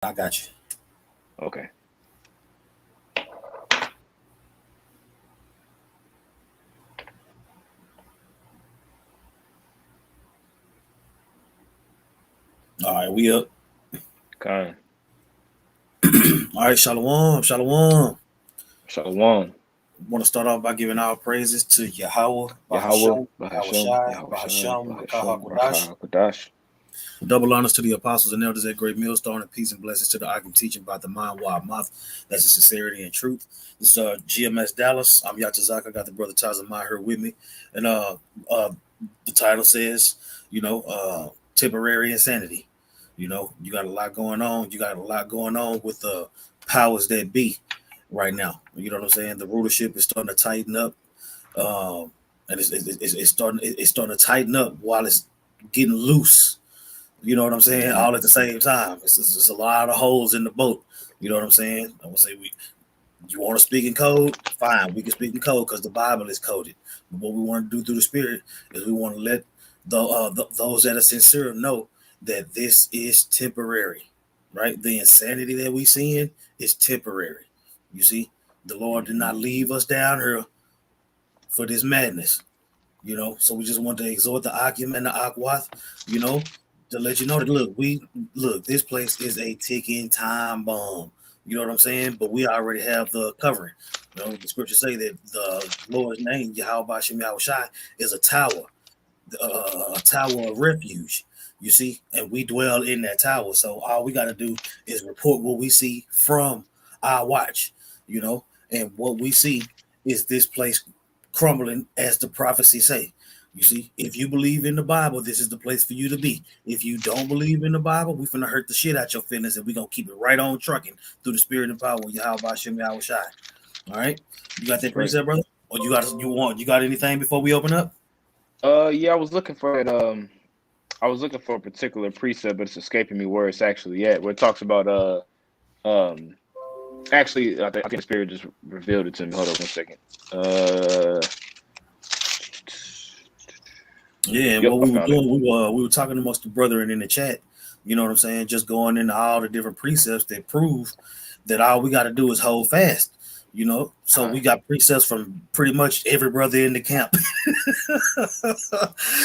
I got you. Okay. All right, we up. Kind. All right, shalom, shalom. Shalom. Want to start off by giving our praises to Yahweh, Yahweh, Bahasham, Yahweh Bahasham, Shai, Yahushai, Bahasham, Rakaha Bahasham, Kodash. Rakah, Kodash. Double honors to the apostles and elders at Great Millstone, and peace and blessings to the Agim teaching by the mind wild mouth. That's the sincerity and truth. This is GMS Dallas. I'm Yatazak. I got the brother Tazamai here with me. And uh, the title says, temporary insanity. You got a lot going on. You got a lot going on with the powers that be right now. You know what I'm saying? The rulership is starting to tighten up. And it's starting to tighten up while it's getting loose. You know what I'm saying? Mm-hmm. All at the same time. It's a lot of holes in the boat. You know what I'm saying? I would say you want to speak in code? Fine, we can speak in code because the Bible is coded. But what we want to do through the Spirit is we want to let those that are sincere know that this is temporary, right? The insanity that we seeing is temporary. You see, the Lord did Mm-hmm. not leave us down here for this madness. So we just want to exhort the Akim and the Akwath, you know, to let you know that look, this place is a ticking time bomb. You know what I'm saying? But we already have the covering. The scriptures say that the Lord's name, Yahweh Bashem Yahweh Shai, is a tower of refuge. You see, and we dwell in that tower. So all we got to do is report what we see from our watch. You know, and what we see is this place crumbling, as the prophecy say. You see, if you believe in the Bible, this is the place for you to be. If you don't believe in the Bible, we're gonna hurt the shit out your feelings, and we're gonna keep it right on trucking through the spirit and power of Yahweh Bashem Yahweh Shai. All right, you got That's that right. precept, brother? Or you got anything before we open up? Yeah, I was looking for that. I was looking for a particular precept, but it's escaping me where it's actually at. Where it talks about um. Actually, I think the spirit just revealed it to me. Hold on 1 second. Uh. Yeah, and Yep, what I we were found it. doing, we were talking amongst the brethren in the chat. You know what I'm saying? Just going into all the different precepts that prove that all we got to do is hold fast. So we Kind. got precepts from pretty much every brother in the camp.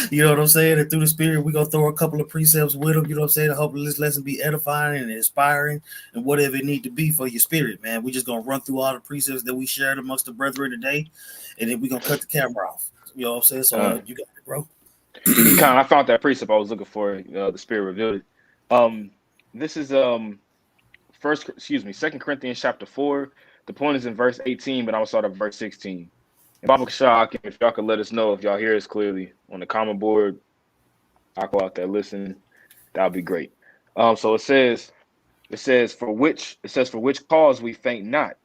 You know what I'm saying? And through the spirit, we gonna throw a couple of precepts with them. You know what I'm saying? I hope this lesson be edifying and inspiring and whatever it need to be for your spirit, man. We just gonna run through all the precepts that we shared amongst the brethren today, and then we gonna cut the camera off. You know what I'm saying? So Kind. you got it, bro. Yeah, kind. I found that precept I was looking for. The spirit revealed it. Um. This is first. Excuse me. 2 Corinthians chapter 4. The point is in verse 18, but I'm gonna start at verse 16. And Baba Kashah, if y'all could let us know if y'all hear us clearly on the comment board, I'll go out there listen. That'll be great. So for which cause we faint not.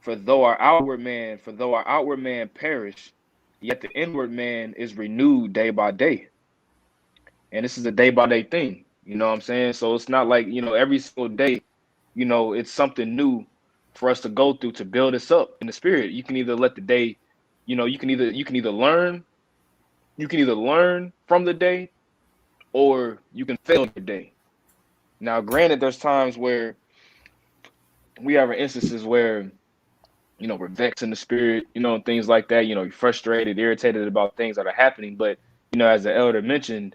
For though our outward man perish, yet the inward man is renewed day by day. And this is a day by day thing. You know what I'm saying? So it's not like, every single day, it's something new for us to go through to build us up in the spirit. You can either let the day, you can either learn from the day or you can fail your day. Now, granted, there's times where we have instances where we're vexed in the spirit, and things like that. You're frustrated, irritated about things that are happening. But, as the elder mentioned,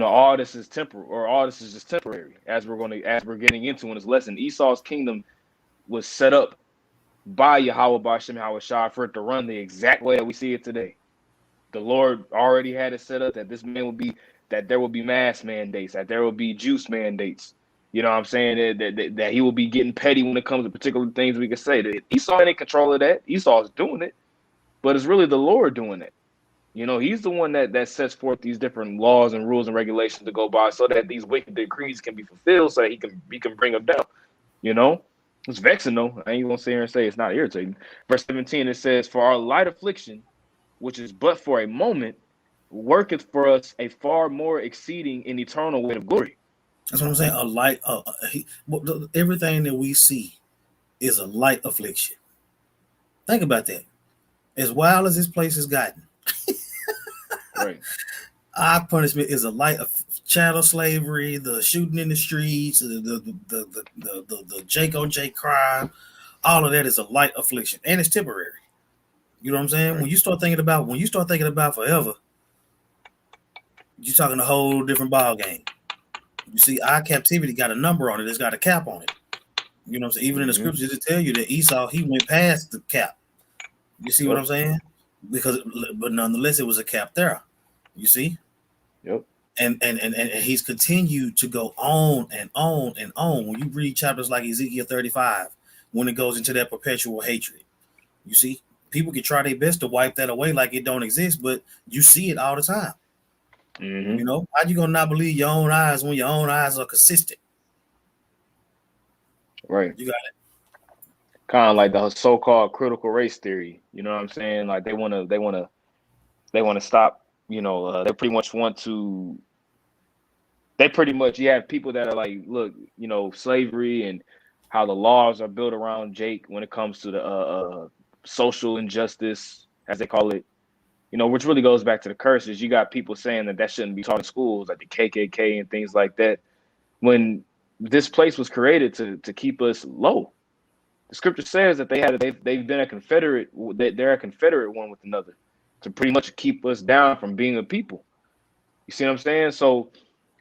all this is temporal, or all this is just temporary, as we're getting into in this lesson. Esau's kingdom was set up by Yahweh Bashem Yahweh Shah for it to run the exact way that we see it today. The Lord already had it set up that that there will be mass mandates, that there will be juice mandates. You know what I'm saying? That he will be getting petty when it comes to particular things we can say. That Esau ain't in control of that. Esau's doing it, but it's really the Lord doing it. He's the one that sets forth these different laws and rules and regulations to go by so that these wicked decrees can be fulfilled so that he can bring them down. You know? It's vexing though. I ain't gonna sit here and say it's not irritating. Verse 17 it says, for our light affliction, which is but for a moment, worketh for us a far more exceeding and eternal weight of glory. That's what I'm saying. A light, everything that we see is a light affliction. Think about that. As wild as this place has gotten, Right. Our punishment is a light of chattel slavery, the shooting in the streets, the Jake on Jake crime. All of that is a light affliction, and it's temporary. You know what I'm saying? Right. When you start thinking about forever, you're talking a whole different ball game. You see, our captivity got a number on it. It's got a cap on it. You know what I'm saying? Even in the Mm-hmm. scriptures, it tell you that Esau, he went past the cap. You see what Yep. I'm saying? But nonetheless, it was a cap there. You see? Yep. And he's continued to go on and on and on. When you read chapters like Ezekiel 35, when it goes into that perpetual hatred, you see, people can try their best to wipe that away like it don't exist, but you see it all the time. Mm-hmm. You know, how you gonna not believe your own eyes when your own eyes are consistent? Right. You got Kind of like the so-called critical race theory. You know what I'm saying? Like they wanna stop. They pretty much want to. They pretty much, you have people that are like, look, slavery and how the laws are built around Jake when it comes to the social injustice, as they call it. Which really goes back to the curses. You got people saying that shouldn't be taught in schools, like the KKK and things like that. When this place was created to keep us low, the scripture says that they've been a confederate. They're a confederate one with another to pretty much keep us down from being a people. You see what I'm saying? So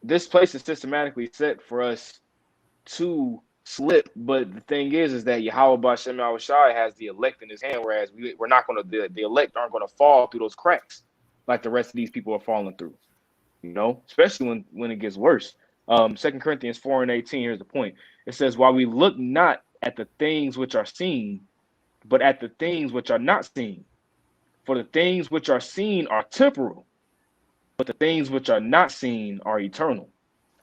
this place is systematically set for us to slip. But the thing is that Yahweh Bashem Yahushai has the elect in his hand, whereas we're not going to, the elect aren't going to fall through those cracks like the rest of these people are falling through, especially when it gets worse. 2 Corinthians 4:18, here's the point. It says, while we look not at the things which are seen, but at the things which are not seen. For the things which are seen are temporal, but the things which are not seen are eternal.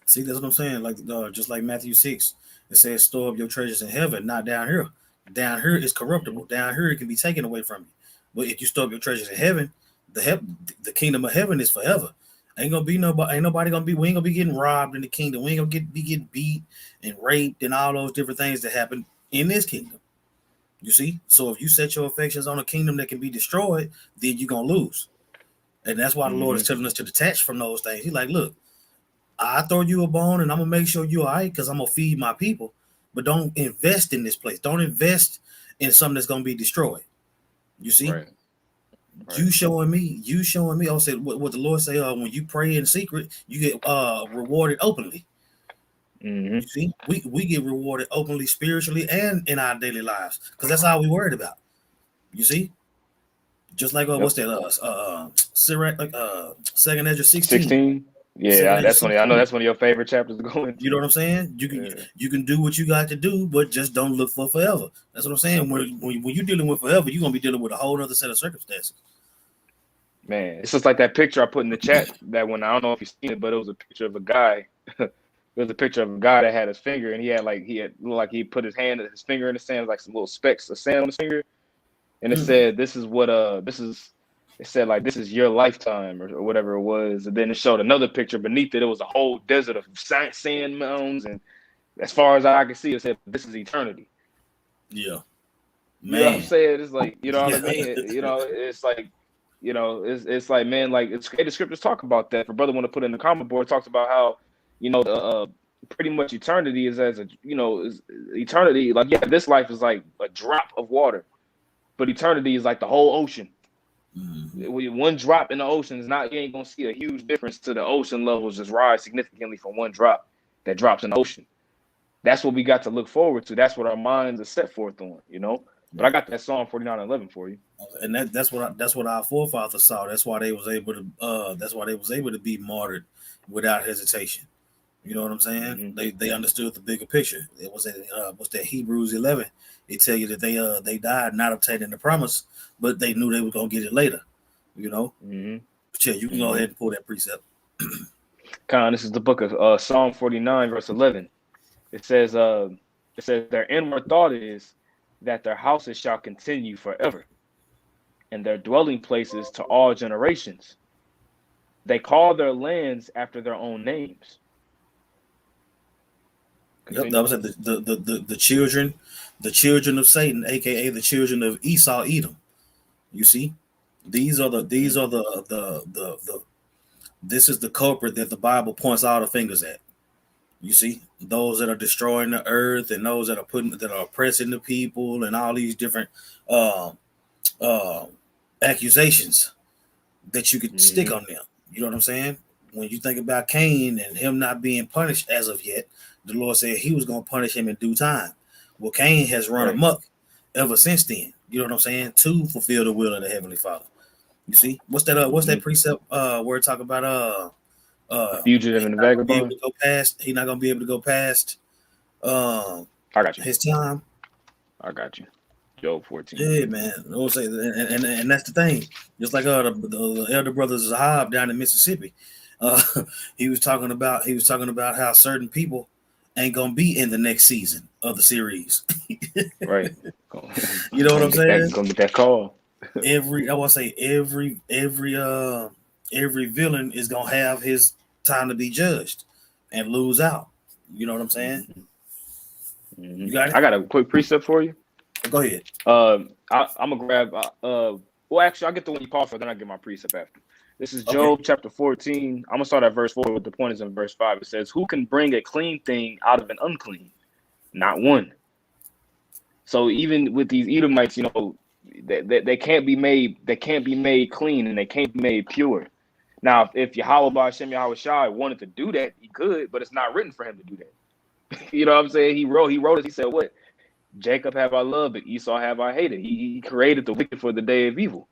See, that's what I'm saying. Like just like Matthew 6, it says, "Store up your treasures in heaven, not down here. Down here is corruptible. Down here it can be taken away from you. But if you store up your treasures in heaven, the kingdom of heaven is forever. Ain't gonna be nobody. Ain't nobody gonna be. We ain't gonna be getting robbed in the kingdom. We ain't gonna be getting beat and raped and all those different things that happen in this kingdom. You see. So if you set your affections on a kingdom that can be destroyed, then you're gonna lose. And that's why the Lord is Mm-hmm. telling us to detach from those things. He's like, look. I throw you a bone and I'm gonna make sure you're all right because I'm gonna feed my people. But don't invest in this place. Don't invest in something that's gonna be destroyed. You see, Right. you showing me. I said what the Lord say. When you pray in secret, you get rewarded openly. Mm-hmm. You see, we get rewarded openly, spiritually, and in our daily lives because that's all we worried about. You see, just like Yep. what's that? Sirach, like Second Ezra 16. 16. Second Yeah, Ezra that's one. I know 16. that's one of your favorite chapters to go You know into. what I'm saying? Yeah. You can do what you got to do, but just don't look for forever. That's what I'm saying. When you're dealing with forever, you're gonna be dealing with a whole other set of circumstances. Man, it's just like that picture I put in the chat. That one, I don't know if you've seen it, but it was a picture of a guy. It was a picture of a guy that had his finger, and looked like he put his finger in the sand, like some little specks of sand on his finger, and it Mm. said, "This is what this is." It said like, "This is your lifetime," or whatever it was, and then it showed another picture beneath it. It was a whole desert of sand mounds, and as far as I could see, it said, "This is eternity." Yeah, You know what I'm man. saying? It's like, you know what I Yeah, mean? It's like, it's like, man, like it's great. The scriptures talk about that. For brother want to put in the comment board, talks about how, pretty much eternity is is eternity. Like, yeah, this life is like a drop of water, but eternity is like the whole ocean. mm-hmm. One drop in the ocean is not, you ain't gonna see a huge difference to the ocean levels just rise significantly from one drop that drops in the ocean. That's what we got to look forward to. That's what our minds are set forth on. But I Right. got that Psalm 49:11 for you. And that's what our forefathers saw. That's why they was able to. That's why they was able to be martyred without hesitation. You know what I'm saying? Mm-hmm. They understood the bigger picture. It was what's that Hebrews 11? They tell you that they died not obtaining the promise, but they knew they were gonna get it later. You know. Mm-hmm. But yeah, you can go Mm-hmm. ahead and pull that precept. This is the book of Psalm 49, verse 11. It says, their inward thought is that their houses shall continue forever, and their dwelling places to all generations. They call their lands after their own names. Yep, that Continue. was it. The children of Satan, aka the children of Esau, Edom. You see, these are the This is the culprit that the Bible points all the fingers at. You see, those that are destroying the earth and those that are oppressing the people and all these different uh, uh, accusations that you could stick on them. You know what I'm saying? When you think about Cain and him not being punished as of yet, the Lord said he was going to punish him in due time. Well, Cain has run Right. amok ever since then. You know what I'm saying? To fulfill the will of the Heavenly Father. You see, what's that? What's that precept? Where it talk about The fugitive and the not gonna be able vagabond. to go past. He's not gonna be able to go past I got you. his time. I got you. Job 14. Yeah, man. I will say, and that's the thing. Just like the elder brother Zahab down in Mississippi, uh, he was talking about how certain people ain't gonna be in the next season of the series. Right. You know what I'm saying? Gonna get that call. I want to say every villain is gonna have his time to be judged and lose out. You know what I'm saying? You got it. I got a quick precept for you. Go ahead. I'm gonna grab. Well, actually, I'll get the one you called for, then I'll get my precept after. This is Job chapter 14. I'm gonna start at verse 4, but the point is in verse 5. It says, "Who can bring a clean thing out of an unclean? Not one." So even with these Edomites, you know, they can't be made. They can't be made clean, and they can't be made pure. Now, if Yahweh Ba'Shem Yahweh Shai wanted to do that, he could, but it's not written for him to do that. You know what I'm saying? He wrote it. He said, "What? Jacob have I loved, but Esau have I hated." He created the wicked for the day of evil.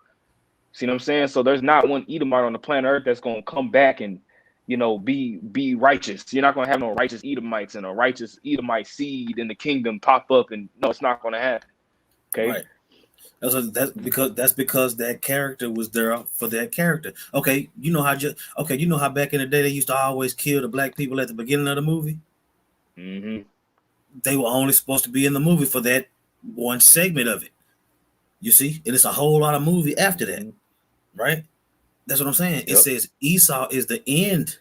See what I'm saying? So there's not one Edomite on the planet Earth that's going to come back and, you know, be righteous. You're not going to have no righteous Edomites and a righteous Edomite seed in the kingdom pop up, and no, it's not going to happen. Okay. Right. That's because that character was there for that character. Okay, you know how back in the day they used to always kill the black people at the beginning of the movie. They were only supposed to be in the movie for that one segment of it. You see, and it's a whole lot of movie after that, right? That's what I'm saying. It says Esau is the end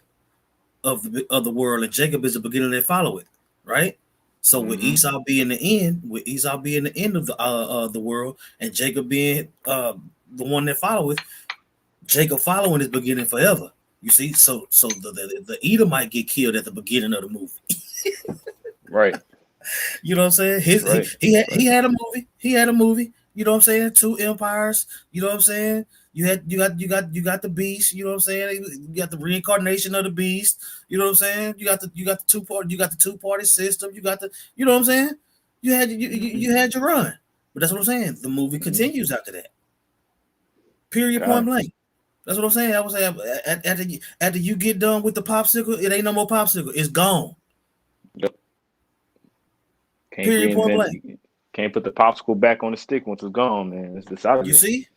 of the world, and Jacob is the beginning that follow it, right? So with Esau being the end, of the world, and Jacob being the one that followeth, Jacob following his beginning forever. You see, so the Edomite get killed at the beginning of the movie. Right. You know what I'm saying? He had a movie. He had a movie. You know what I'm saying? Two empires. You know what I'm saying? You got the beast. You know what I'm saying? You got the reincarnation of the beast. You know what I'm saying? You got the two-party system. You got the, you know what I'm saying? You had your run. But that's what I'm saying. The movie continues after that. Period. Point blank. That's what I'm saying. I was saying after you get done with the popsicle, it ain't no more popsicle. It's gone. Yep. Can't Period. Point blank. Can't put the popsicle back on the stick once it's gone, man. It's out of You there. see?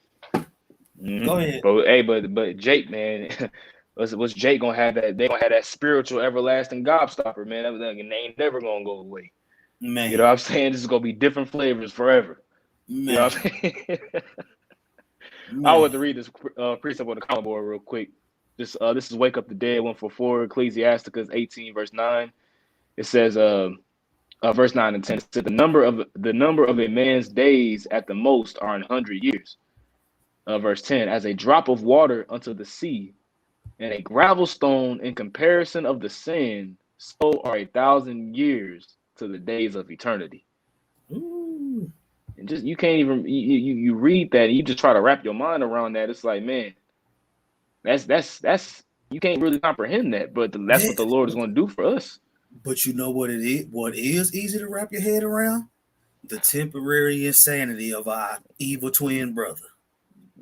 Go ahead. But Jake, man, what's Jake gonna have that? They gonna have that spiritual, everlasting gobstopper, man. That they ain't never gonna go away. Man. You know what I'm saying? This is gonna be different flavors forever. Man. You know what I'm saying? I want to read this precept on the column board real quick. This is Wake Up the Dead 144, Ecclesiasticus 18 verse 9. It says verse 9 and 10. It said the number of a man's days at the most are 100 years. Verse 10, as a drop of water unto the sea, and a gravel stone in comparison of the sand, so are 1,000 years to the days of eternity. Ooh. And just you can't even you read that and you just try to wrap your mind around that. It's like, man, that's you can't really comprehend that, but that's what the Lord is going to do for us. But you know what it is? What is easy to wrap your head around? The temporary insanity of our evil twin brother.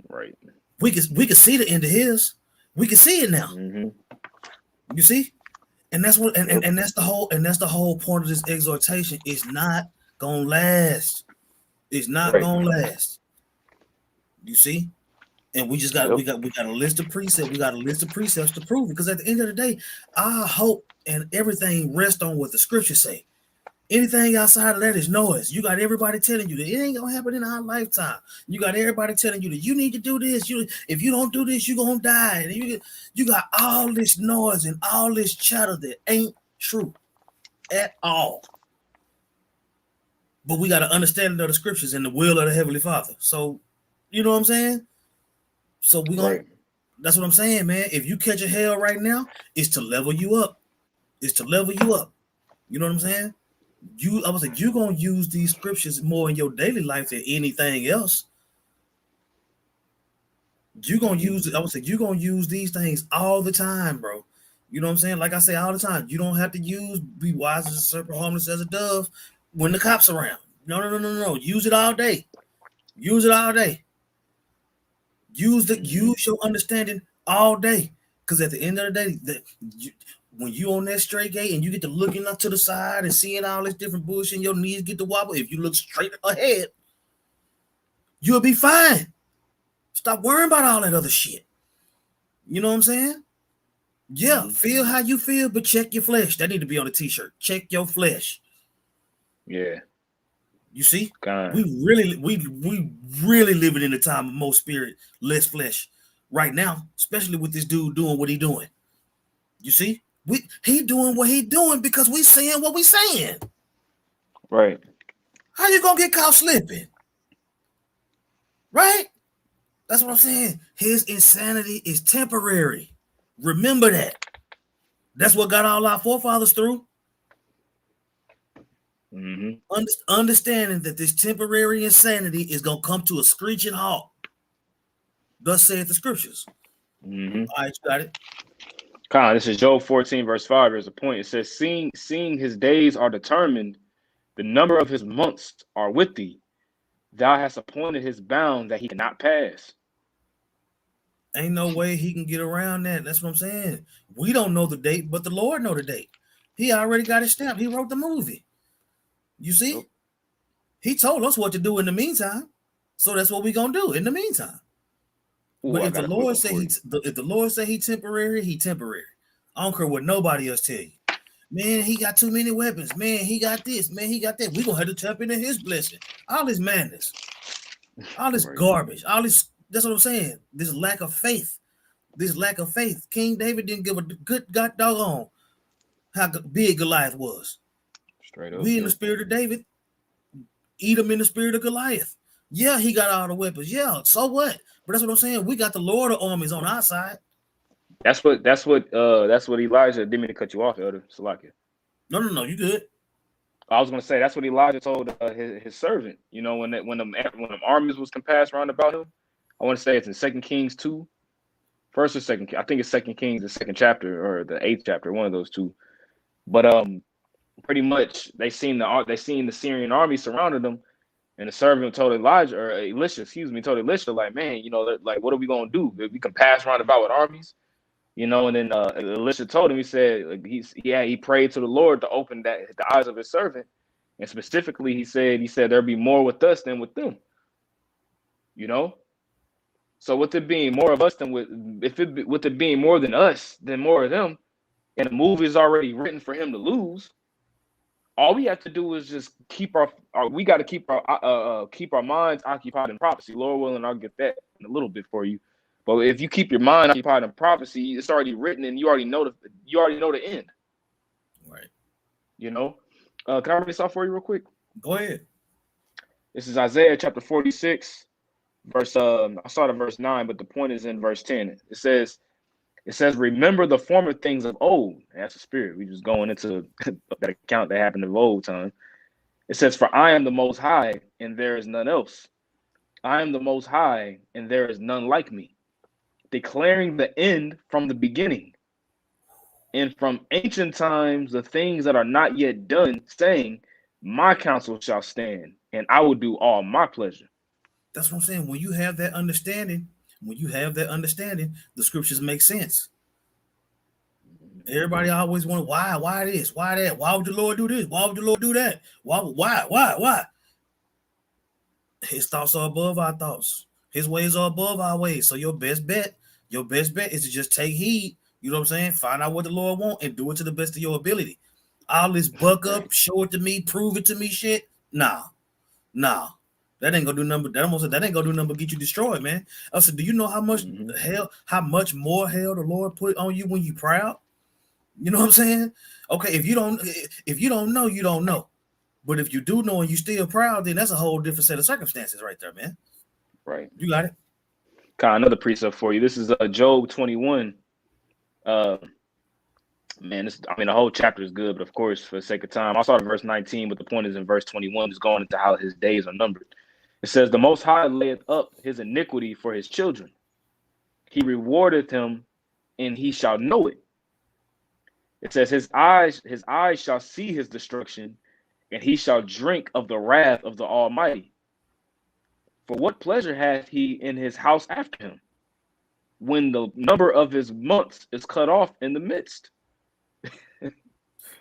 Right. We can see the end of his. We can see it now. You see? And that's what and that's the whole point of this exhortation. It's not gonna last. It's not gonna last. You see? And we just got we got a list of precepts. We got a list of precepts to prove it. Because at the end of the day, our hope and everything rests on what the scriptures say. Anything outside of that is noise. You got everybody telling you that it ain't gonna happen in our lifetime. You got everybody telling you that you need to do this. If you don't do this, you're gonna die. And you got all this noise and all this chatter that ain't true at all. But we got an understanding of the scriptures and the will of the Heavenly Father. So, you know what I'm saying? So we're That's what I'm saying, man. If you catch a hell right now, it's to level you up. It's to level you up. You know what I'm saying? I was like, you're gonna use these scriptures more in your daily life than anything else. You're gonna use it. I would say you're gonna use these things all the time, bro. You know what I'm saying? Like I say all the time, you don't have to be wise as a serpent, harmless as a dove when the cops around. No. Use it all day. Use it all day. Use your understanding all day. Because at the end of the day, when you on that straight gate and you get to looking up to the side and seeing all this different bullshit and your knees get to wobble, if you look straight ahead, you'll be fine. Stop worrying about all that other shit. You know what I'm saying? Yeah, feel how you feel, but check your flesh. That need to be on a t-shirt. Check your flesh. Yeah. You see? God. We really living in a time of more spirit, less flesh right now, especially with this dude doing what he doing. You see? He doing what he doing because we saying what we saying. Right. How you gonna get caught slipping? Right? That's what I'm saying. His insanity is temporary. Remember that. That's what got all our forefathers through. Understanding that this temporary insanity is going to come to a screeching halt. Thus saith the scriptures. All right, you got it. Con, this is Job 14, verse 5. There's a point. It says, seeing his days are determined, the number of his months are with thee. Thou hast appointed his bound that he cannot pass. Ain't no way he can get around that. That's what I'm saying. We don't know the date, but the Lord know the date. He already got it stamped. He wrote the movie. You see? Yep. He told us what to do in the meantime. So that's what we're going to do in the meantime. Ooh, but if the Lord say he temporary, he temporary. I don't care what nobody else tell you. Man, he got too many weapons. Man, he got this. Man, he got that. We're going to have to tap into his blessing. All this madness. All this garbage. All this, that's what I'm saying. This lack of faith. King David didn't give a good god doggone how big Goliath was. Straight up. We in the spirit of David. Eat him in the spirit of Goliath. Yeah, he got all the weapons. Yeah, so what? But that's what I'm saying. We got the Lord of armies on our side. That's what Elijah didn't mean to cut you off, Elder Salakia. No, you good. I was gonna say that's what Elijah told his servant. You know, when the armies was compassed round about him. I want to say it's in 2 Kings 2, first or second. I think it's 2 Kings, the 2nd chapter or the 8th chapter, one of those two. But pretty much they seen the Syrian army surrounded them, and the servant told Elisha, told Elisha, like, man, you know, like, what are we gonna do? We can pass round about with armies, you know. And then Elisha told him, he said, like, he prayed to the Lord to open the eyes of his servant, and specifically he said there'll be more with us than with them, you know. So with it being more of us than with it being more than us than more of them, and the movie is already written for him to lose. All we have to do is just keep our minds occupied in prophecy. Lord willing, I'll get that in a little bit for you. But if you keep your mind occupied in prophecy, it's already written, and you already know the end. Right. You know. Can I read this off for you real quick? Go ahead. This is Isaiah chapter 46, verse. I started verse 9, but the point is in verse 10. It says, remember the former things of old. That's the spirit. We just going into that account that happened of old time. It says, for I am the most high, and there is none else. I am the most high, and there is none like me, declaring the end from the beginning, and from ancient times the things that are not yet done, saying, my counsel shall stand, and I will do all my pleasure. That's what I'm saying. When you have that understanding, the scriptures make sense. Everybody always wonder why this, why that, why would the Lord do this, why would the Lord do that, why? His thoughts are above our thoughts. His ways are above our ways. So your best bet is to just take heed. You know what I'm saying? Find out what the Lord wants and do it to the best of your ability. All this buck up, show it to me, prove it to me shit. Nah. That ain't gonna do number. That ain't gonna do number. Get you destroyed, man. I said, do you know how much how much more hell the Lord put on you when you proud? You know what I'm saying? Okay, if you don't know, you don't know. But if you do know and you still proud, then that's a whole different set of circumstances right there, man. Right. You got it. Another precept for you. This is Job 21. Man, the whole chapter is good, but of course, for the sake of time, I'll start at verse 19, but the point is in verse 21, is going into how his days are numbered. It says, the Most High layeth up his iniquity for his children. He rewardeth him, and he shall know it. It says, his eyes shall see his destruction, and he shall drink of the wrath of the Almighty. For what pleasure hath he in his house after him, when the number of his months is cut off in the midst?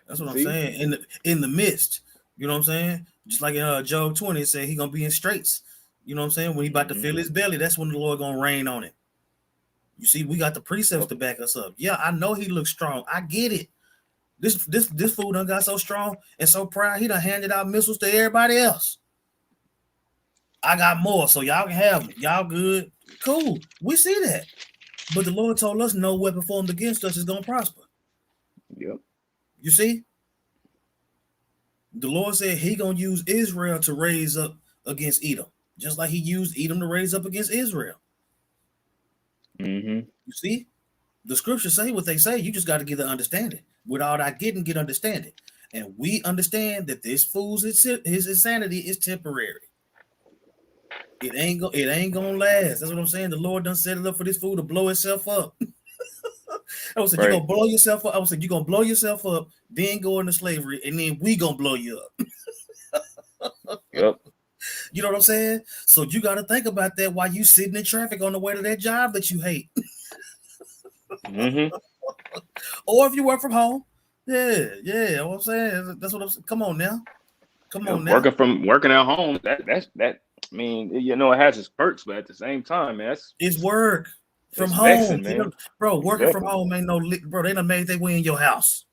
That's what I'm saying. In the midst, you know what I'm saying? Just like in Job 20, it said he gonna be in straits. You know what I'm saying? When he about to fill his belly, that's when the Lord gonna rain on it. You see, we got the precepts to back us up. Yeah, I know he looks strong. I get it. This fool done got so strong and so proud, he done handed out missiles to everybody else. I got more, so y'all can have them. Y'all good. Cool. We see that. But the Lord told us no weapon formed against us is gonna prosper. Yep. You see? The Lord said he gonna use Israel to raise up against Edom, just like he used Edom to raise up against Israel. Mm-hmm. You see? The scriptures say what they say. You just got to get the understanding. With all that getting, get understanding. And we understand that this fool's his insanity is temporary. It ain't gonna last. That's what I'm saying. The Lord done set it up for this fool to blow itself up. I was saying, you're gonna blow yourself up. I was saying, you're gonna blow yourself up, then go into slavery, and then we gonna blow you up. Yep. You know what I'm saying? So you got to think about that while you sitting in traffic on the way to that job that you hate. Mm-hmm. Or if you work from home. Yeah. You know what I'm saying? That's what I'm saying. Come on now. Working at home, that I mean, you know, it has its perks, but at the same time, man, it's work from home, vexing, man. You know, bro. Working from home ain't no bro. They done made their way in your house.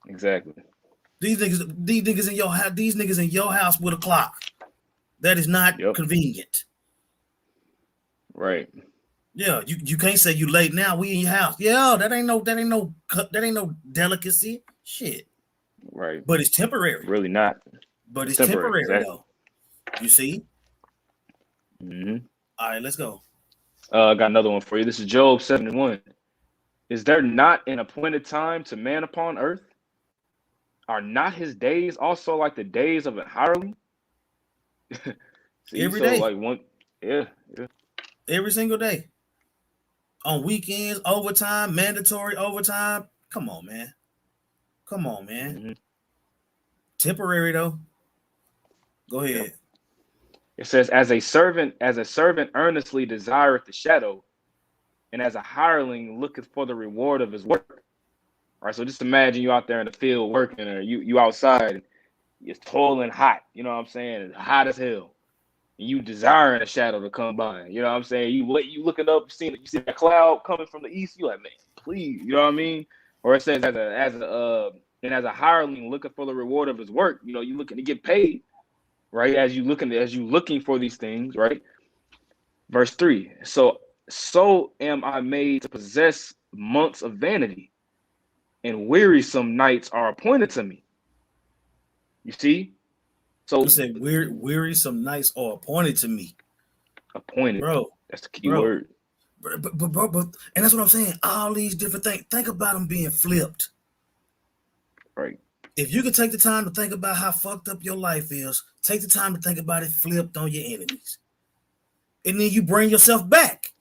Exactly. These niggas in your house. These niggas in your house with a clock. That is not convenient. Right. Yeah, you can't say you late now. We in your house. Yeah, that ain't no delicacy. Shit. Right. But it's temporary. Really not. But it's temporary exactly. though. You see? Mm-hmm. All right, let's go. I got another one for you. This is Job 71. Is there not an appointed time to man upon earth? Are not his days also like the days of a hireling? See, every day. Like one, yeah. Every single day. On weekends, overtime, mandatory overtime. Come on, man. Mm-hmm. Temporary though. Go ahead. Yep. It says, as a servant earnestly desireth the shadow, and as a hireling looketh for the reward of his work. All right, so just imagine you out there in the field working, or you outside, and it's toiling hot. You know what I'm saying? It's hot as hell. And you desiring a shadow to come by. You know what I'm saying? You looking up, you see that cloud coming from the east. You like, man, please. You know what I mean? Or it says, as a hireling looking for the reward of his work. You know, you looking to get paid, right? As you looking for these things, right? Verse 3. So am I made to possess months of vanity, and wearisome nights are appointed to me. You see? So you said wearisome nights are appointed to me. Appointed, bro. That's the key word. But and that's what I'm saying. All these different things. Think about them being flipped. Right. If you can take the time to think about how fucked up your life is, take the time to think about it flipped on your enemies. And then you bring yourself back.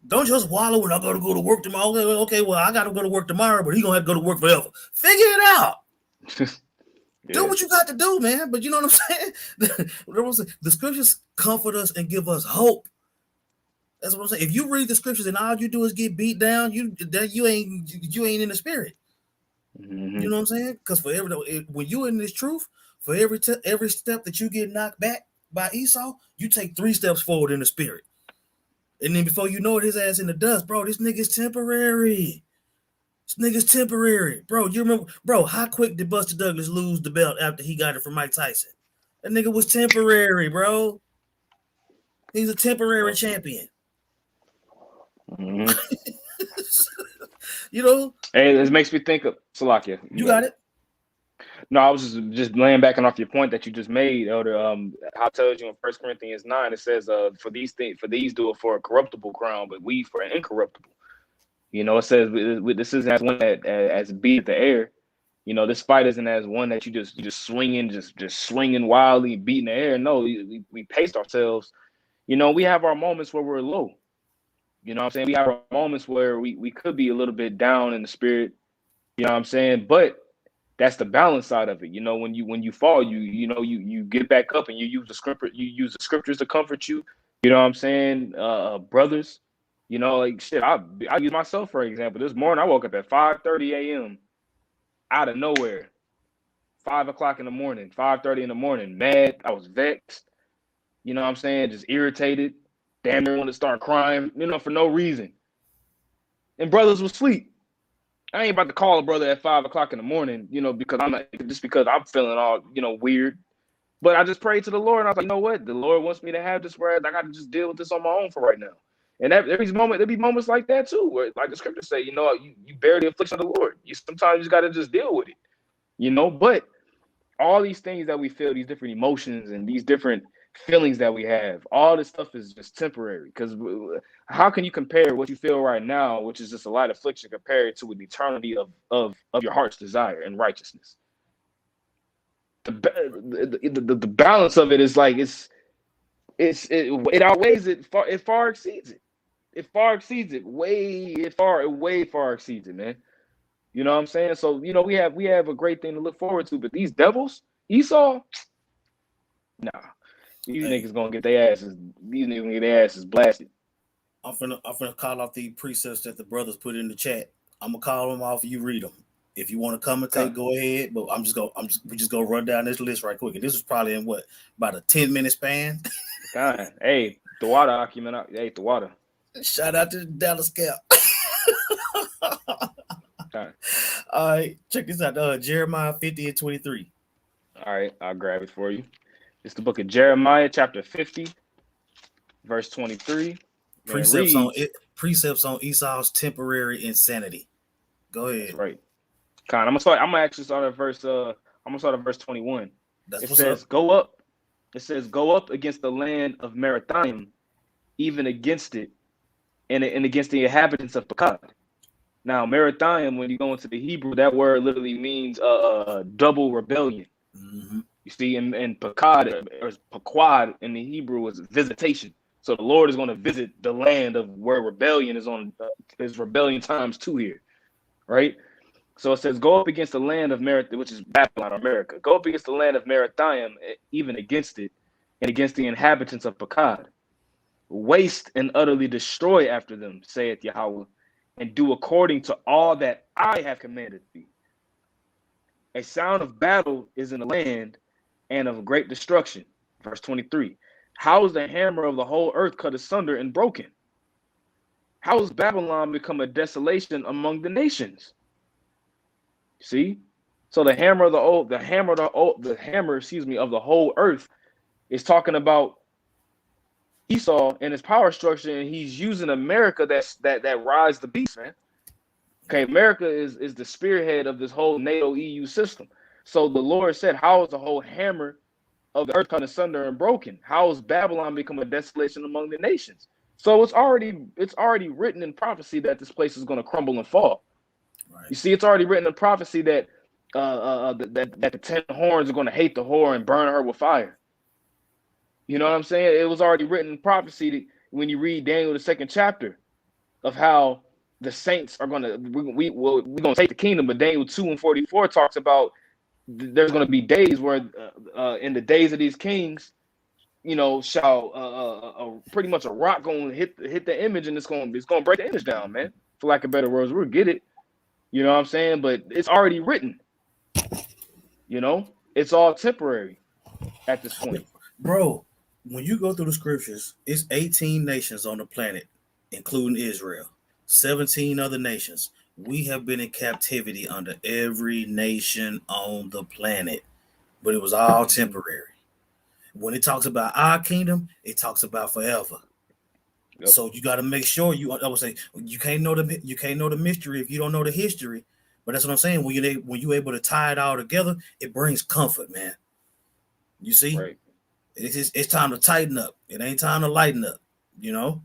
Don't just wallow when I gotta go to work tomorrow. Okay, well, I gotta go to work tomorrow, but he's gonna have to go to work forever. Figure it out. Do what you got to do, man. But you know what I'm saying? The scriptures comfort us and give us hope. That's what I'm saying. If you read the scriptures and all you do is get beat down, you ain't in the spirit. Mm-hmm. You know what I'm saying? Because when you're in this truth, for every step that you get knocked back by Esau, you take 3 steps forward in the spirit. And then before you know it, his ass in the dust, bro. This nigga's temporary. Bro. You remember, bro? How quick did Buster Douglas lose the belt after he got it from Mike Tyson? That nigga was temporary, bro. He's a temporary champion. Mm-hmm. You know. Hey, this makes me think of Salakia. You got it. No, I was just laying back and off your point that you just made, Elder. How tells you in 1 Corinthians 9, it says, for these things, for these do it for a corruptible crown, but we for an incorruptible. You know, it says this isn't as one that as beat the air. You know, this fight isn't as one that you just swinging, just swinging wildly, beating the air. No, we pace ourselves. You know, we have our moments where we're low. You know what I'm saying? We have our moments where we could be a little bit down in the spirit. You know what I'm saying? But that's the balance side of it. You know, when you fall, you get back up and you use the scriptures to comfort you. You know what I'm saying? Brothers, you know, like shit. I use myself for example. This morning I woke up at 5:30 a.m. out of nowhere. 5 o'clock in the morning, 5:30 in the morning, mad. I was vexed. You know what I'm saying? Just irritated. Damn near want to start crying, you know, for no reason. And brothers was asleep. I ain't about to call a brother at 5 o'clock in the morning, you know, because I'm feeling all, you know, weird. But I just prayed to the Lord and I was like, you know what? The Lord wants me to have this where I got to just deal with this on my own for right now. And there'll be moments like that too, where like the scriptures say, you know, you bear the affliction of the Lord. You sometimes you got to just deal with it, you know. But all these things that we feel, these different emotions and these different feelings that we have, all this stuff is just temporary. Because how can you compare what you feel right now, which is just a light affliction, compared to an eternity of your heart's desire and righteousness? The balance of it is like it outweighs it far. It far exceeds it. It far exceeds it. Way far exceeds it, man. You know what I'm saying? So, you know, we have a great thing to look forward to, but these devils, Esau, nah. These niggas gonna get their asses. These niggas gonna get their asses blasted. I'm finna call off the precepts that the brothers put in the chat. I'm gonna call them off. You read them. If you want to commentate, go ahead. But we just gonna run down this list right quick. And this was probably in what, about a 10-minute span. God, hey, the water document. Hey, the water. Shout out to the Dallas Scout. God. All right, check this out. Jeremiah 50 and 23. All right, I'll grab it for you. It's the book of Jeremiah, chapter 50, verse 23. Precepts on Esau's temporary insanity. Go ahead. That's right. Con, I'm gonna actually start at verse. I'm gonna start at verse 21. It says, "Go up." It says, "Go up against the land of Merathaim, even against it, and against the inhabitants of Pekah." Now, Merathaim, when you go into the Hebrew, that word literally means double rebellion. Mm-hmm. You see, in Pekah or Pequod in the Hebrew is visitation. So the Lord is going to visit the land of where rebellion is on. Is rebellion times 2 here, right? So it says, "Go up against the land of Merat, which is Babylon, America. Go up against the land of Merathaim, even against it, and against the inhabitants of Pekod. Waste and utterly destroy after them, saith Yahweh, and do according to all that I have commanded thee. A sound of battle is in the land, and of great destruction." Verse 23. "How is the hammer of the whole earth cut asunder and broken? How has Babylon become a desolation among the nations?" See? So the hammer of the hammer, excuse me, of the whole earth is talking about Esau and his power structure, and he's using America that rides the beast, man. Okay, America is the spearhead of this whole NATO EU system. So the Lord said, "How is the whole hammer of the earth cut asunder and broken? How has Babylon become a desolation among the nations?" So it's already written in prophecy that this place is going to crumble and fall. Right. You see, it's already written in prophecy that that the 10 horns are going to hate the whore and burn her with fire. You know what I'm saying? It was already written in prophecy when you read Daniel, the 2nd chapter, of how the saints are going to we're going to take the kingdom. But Daniel 2:44 talks about there's going to be days where in the days of these kings, you know, shall pretty much a rock going to hit the image, and it's going to break the image down, man. For lack of better words, we'll get it. You know what I'm saying? But it's already written. You know, it's all temporary at this point. Bro, when you go through the scriptures, it's 18 nations on the planet, including Israel, 17 other nations. We have been in captivity under every nation on the planet, but it was all temporary. When it talks about our kingdom, it talks about forever. Yep. So you got to make sure I would say you can't know the mystery if you don't know the history. But that's what I'm saying. When you able to tie it all together, it brings comfort, man. You see, Right. it's time to tighten up. It ain't time to lighten up. You know,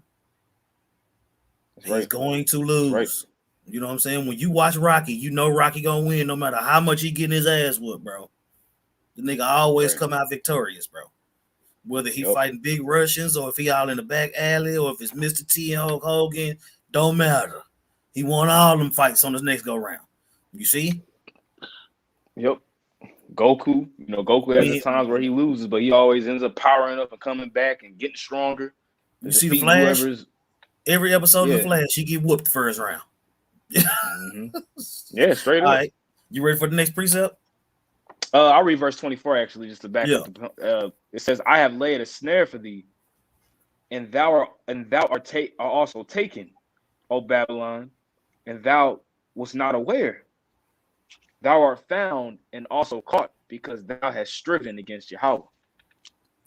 That's he's right. going to That's right. lose. You know what I'm saying? When you watch Rocky, you know Rocky gonna win no matter how much he getting his ass whooped, bro. The nigga always Right. come out victorious, bro. Whether he Yep. fighting big Russians or if he all in the back alley or if it's Mr. T and Hulk Hogan, don't matter. He won all them fights on his next go round. You see? Yep. Goku, Goku has his times where he You loses, but he always ends up powering up and coming back and getting stronger and see the defeating Flash? whoever's. Every episode of the Yeah. Flash, he get whooped the first round. Mm-hmm. Yeah, straight All up. right. You ready for the next precept? I'll read verse 24 actually, just to back Yeah. up. It says, "I have laid a snare for thee, and thou art also taken, O Babylon, and thou wast not aware. Thou art found and also caught, because thou hast striven against Yahweh."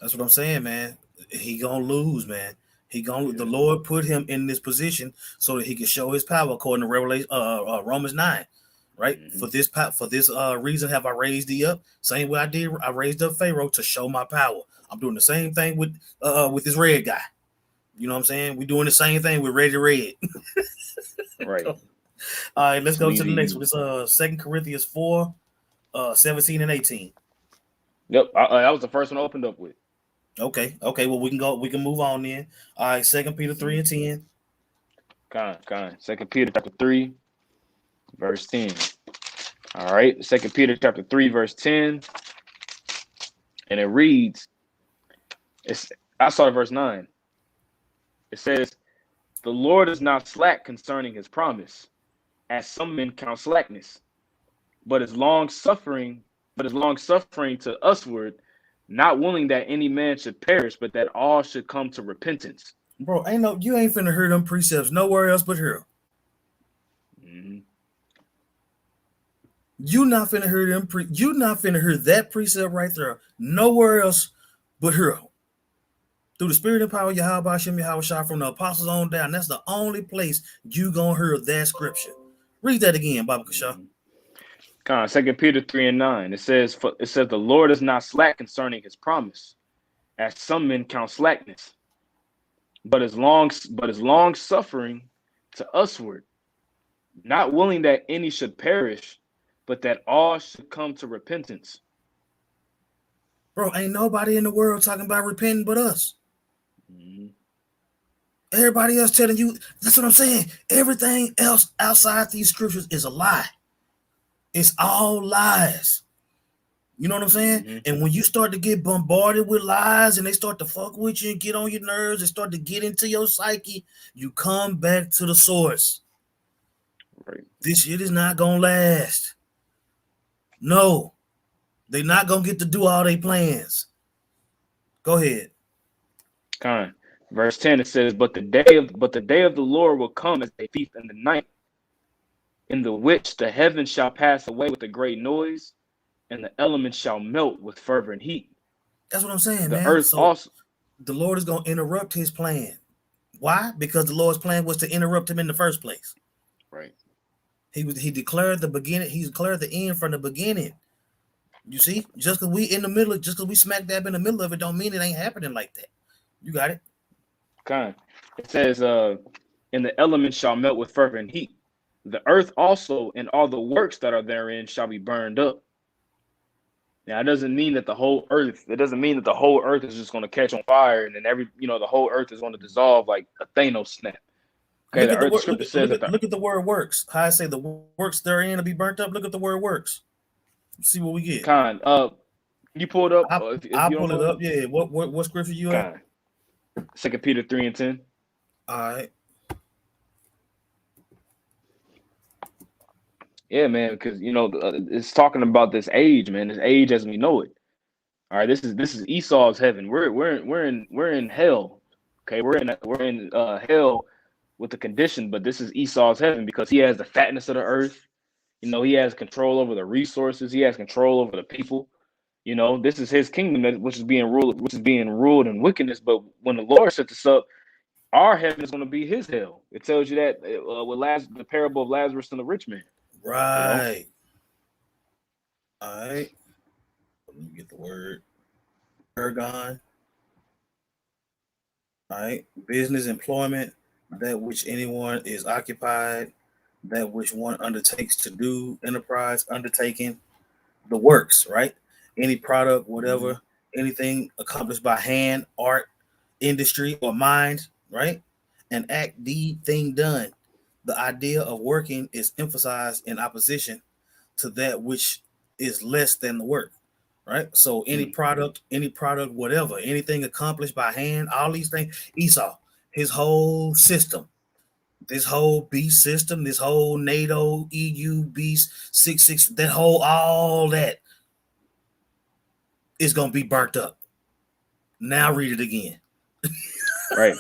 That's what I'm saying, man. He gonna lose, man. Yeah. The Lord put him in this position so that he can show his power, according to Revelation, Romans 9, right? Mm-hmm. For this reason have I raised thee up. Same way I raised up Pharaoh to show my power. I'm doing the same thing with this red guy. You know what I'm saying? We're doing the same thing with Reggie Red. Right. All right, let's go to the next one. Easy. It's 2 Corinthians 4, 17 and 18. Yep, that was the first one I opened up with. Okay. Well, we can move on then. All right, 2 Peter 3 and 10. Kind. 2 Peter chapter 3, verse 10. All right, 2 Peter chapter 3, verse 10. And it reads, I started verse 9. It says, "The Lord is not slack concerning his promise, as some men count slackness, but is long suffering to usward, not willing that any man should perish, but that all should come to repentance." Bro, you ain't finna hear them precepts nowhere else but here. Mm-hmm. You not finna hear you not finna hear that precept right there nowhere else but here. Through the spirit and power of Yahweh Hashem Yahweh Shah from the apostles on down. That's the only place you gonna hear that scripture. Read that again, Baba Kasha. 2 Peter 3 and 9. It says, "The Lord is not slack concerning his promise, as some men count slackness, but is long suffering to usward, not willing that any should perish, but that all should come to repentance." Bro, ain't nobody in the world talking about repenting but us. Mm-hmm. Everybody else telling you, that's what I'm saying. Everything else outside these scriptures is a lie. It's all lies. You know what I'm saying? Mm-hmm. And when you start to get bombarded with lies and they start to fuck with you and get on your nerves and start to get into your psyche, you come back to the source. Right. This shit is not gonna last. No, they're not gonna get to do all their plans. Go ahead. Verse 10, it says, but the day of the Lord will come as a thief in the night, in the which the heavens shall pass away with a great noise, and the elements shall melt with fervent heat. That's what I'm saying, The man. earth So also. the Lord is gonna interrupt his plan. Why? Because the Lord's plan was to interrupt him in the first place. Right. He declared the beginning. He declared the end from the beginning. You see, just because we in the middle, just because we smack dab in the middle of it, don't mean it ain't happening like that. You got it. It says, and the elements shall melt with fervent heat. The earth also and all the works that are therein shall be burned up. Now, it doesn't mean that the whole earth is just going to catch on fire and then the whole earth is going to dissolve like a Thanos snap. Okay, the scripture says that look at the word works. How I say the works therein to be burnt up. Look at the word works. See what we get. You pull it up. I'll pull it up. Yeah. What scripture you at? 2 Peter 3 and 10. All right. Yeah, man, because it's talking about this age, man. This age as we know it. All right, this is Esau's heaven. We're in hell. Okay, we're in hell with the condition, but this is Esau's heaven because he has the fatness of the earth. He has control over the resources. He has control over the people. This is his kingdom, which is being ruled in wickedness. But when the Lord sets us up, our heaven is going to be his hell. It tells you that with the parable of Lazarus and the rich man. You know, Right. All right. Let me get the word. Ergon. All right. Business employment, that which anyone is occupied, that which one undertakes to do, enterprise, undertaking, the works, right? Any product, mm-hmm. whatever, anything accomplished by hand, art, industry, or mind, right? An act, deed, thing done. The idea of working is emphasized in opposition to that which is less than the work, right? So any product, whatever, anything accomplished by hand, all these things, Esau, his whole system, this whole beast system, this whole NATO, EU, beast, 6 6, that whole, all that is gonna be burnt up. Now read it again. Right.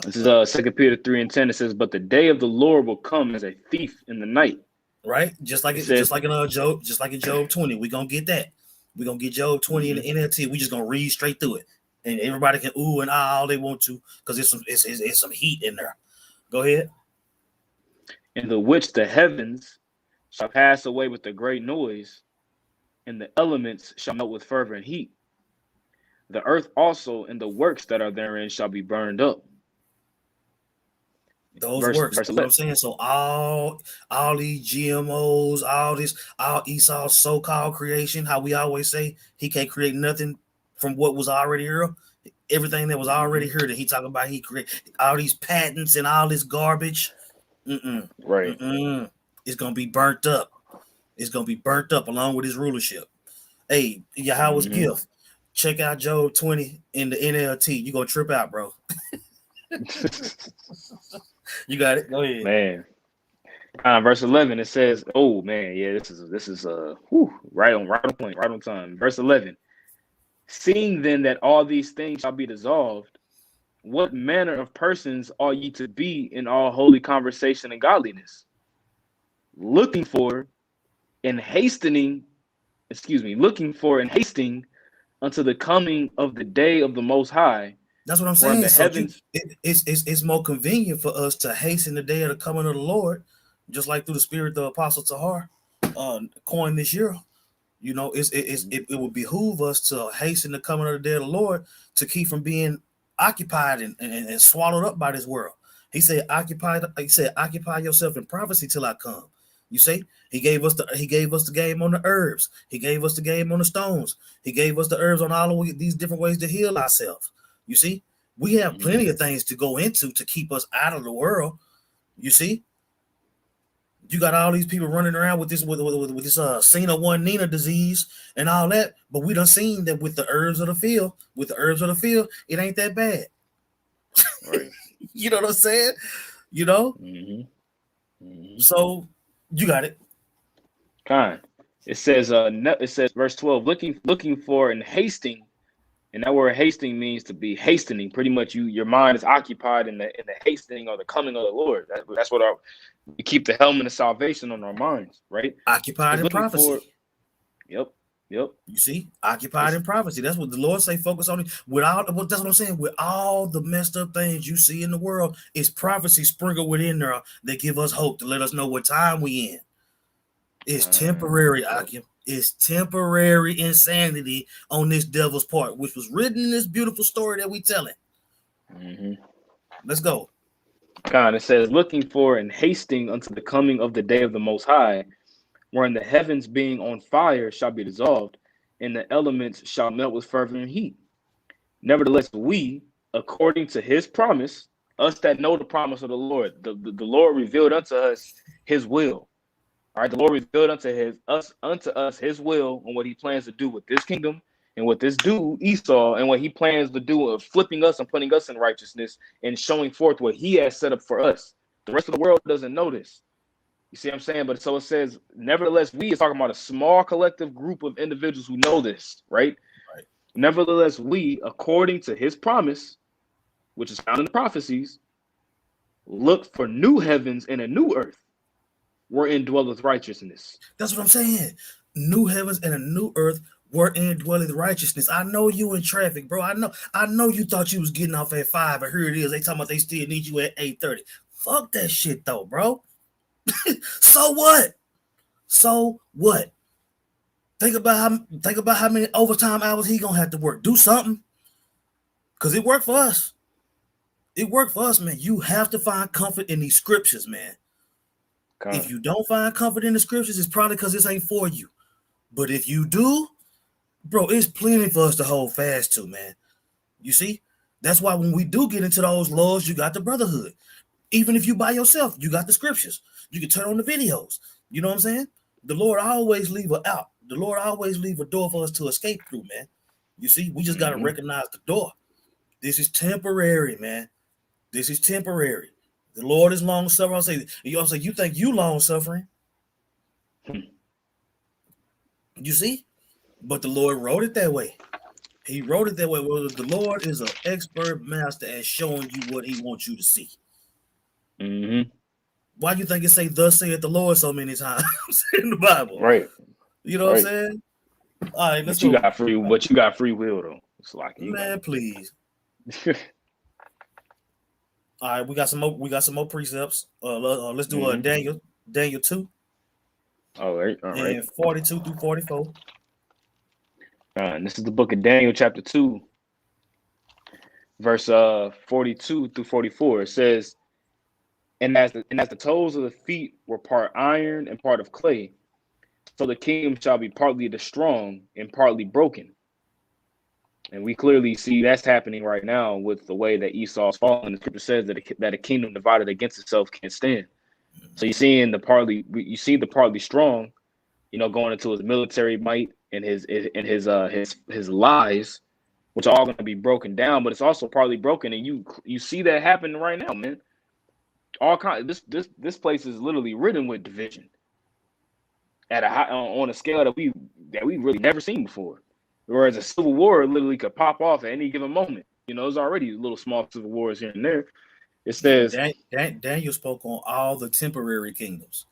This is 2 Peter 3:10. It says, "But the day of the Lord will come as a thief in the night." Right? It says, Just like in Job, just like in Job 20. We're gonna get that. We're gonna get Job 20 in the mm-hmm. NLT. We just gonna read straight through it. And everybody can ooh and ah all they want to, because it's some heat in there. Go ahead. "In the which the heavens shall pass away with a great noise, and the elements shall melt with fervent heat. The earth also and the works that are therein shall be burned up." Those Verse works. verse That's what 11. I'm saying. So all these GMOs, all this, all Esau's so-called creation, how we always say he can't create nothing from what was already here. Everything that was already Mm-hmm. here that he talking about, he create all these patents and all this garbage. Mm-mm. Right. Mm-mm. It's gonna be burnt up. It's gonna be burnt up along with his rulership. Hey, Yahweh's Mm-hmm. gift. Check out Job 20 in the NLT. You gonna trip out, bro. You got it. Go ahead. Man. Verse 11, it says, "Oh man, yeah, right on point, right on time." Verse 11, "Seeing then that all these things shall be dissolved, what manner of persons ought ye to be in all holy conversation and godliness, looking for and hastening, looking for and hasting unto the coming of the day of the Most High, That's what I'm wherein saying. the So heavens." it's more convenient for us to hasten the day of the coming of the Lord, just like through the Spirit the Apostle Tahar coined this year. You know, it would behoove us to hasten the coming of the day of the Lord to keep from being occupied and swallowed up by this world. He said, occupy yourself in prophecy till I come. You see, he gave us the game on the herbs. He gave us the game on the stones. He gave us the herbs on all of these different ways to heal ourselves. You see, we have Mhm. plenty of things to go into to keep us out of the world. You see, you got all these people running around with this Cena one Nina disease and all that, but we done seen that with the herbs of the field, it ain't that bad. Right. You know what I'm saying? You know, Mm-hmm. Mm-hmm. so you got it. Kind. It says, verse 12, looking for and hasting. And that word hasting means to be hastening. Pretty much, your mind is occupied in the hastening or the coming of the Lord. That's what we keep the helmet of salvation on our minds, right? Occupied It's in looking for. prophecy. Yep, yep. You see, occupied It's in prophecy. That's what the Lord say. Focus on it. With all, that's what I'm saying. With all the messed up things you see in the world, it's prophecy sprinkled within there that give us hope to let us know what time we in. It's temporary, yep. Akim. It's temporary insanity on this devil's part, which was written in this beautiful story that we telling. Mm-hmm. Let's go. God, it says, looking for and hasting unto the coming of the day of the Most High, wherein the heavens being on fire shall be dissolved, and the elements shall melt with fervent heat. Nevertheless, we, according to his promise, us that know the promise of the Lord, the Lord revealed unto us his will. All right, the Lord revealed unto us his will and what he plans to do with this kingdom and with this dude Esau and what he plans to do of flipping us and putting us in righteousness and showing forth what he has set up for us. The rest of the world doesn't know this. You see what I'm saying? But so it says, nevertheless, we is talking about a small collective group of individuals who know this, right? Right. Nevertheless, we, according to his promise, which is found in the prophecies, look for new heavens and a new earth wherein dwelleth righteousness. That's what I'm saying. New heavens and a new earth wherein dwelleth righteousness. I know you in traffic, bro. I know you thought you was getting off at 5, but here it is. They talking about they still need you at 8:30. Fuck that shit though, bro. So what? So what? Think about how many overtime hours he gonna have to work. Do something. Cause it worked for us. It worked for us, man. You have to find comfort in these scriptures, man. If you don't find comfort in the scriptures, it's probably because this ain't for you. But if you do, bro, it's plenty for us to hold fast to, man. You see? That's why when we do get into those laws, you got the brotherhood. Even if you by yourself, you got the scriptures. You can turn on the videos. You know what I'm saying? The Lord always leave a out. The Lord always leave a door for us to escape through, man. You see, we just got to recognize the door. This is temporary, man. This is temporary. The Lord is long suffering. I'll say, you think you long suffering? You see? But the Lord wrote it that way. He wrote it that way. Well, the Lord is an expert master at showing you what he wants you to see. Why do you think it say "Thus saith the Lord" so many times in the Bible? Right. You know what I'm saying? All right, let's go. But you got free will though. It's like man, please. All right, we got some more precepts. Let's do Daniel 2. All right. And 42 through 44. And this is the book of Daniel, chapter 2, verse 42 through 44. It says, And as the toes of the feet were part iron and part of clay, so the kingdom shall be partly the strong and partly broken. And we clearly see that's happening right now with the way that Esau's fallen. The scripture says that a kingdom divided against itself can't stand. So you see the partly strong, going into his military might and his lies, which are all going to be broken down. But it's also partly broken, and you see that happening right now, man. This place is literally ridden with division on a scale that we really never seen before. Whereas a civil war literally could pop off at any given moment. There's already little small civil wars here and there. It says Daniel spoke on all the temporary kingdoms.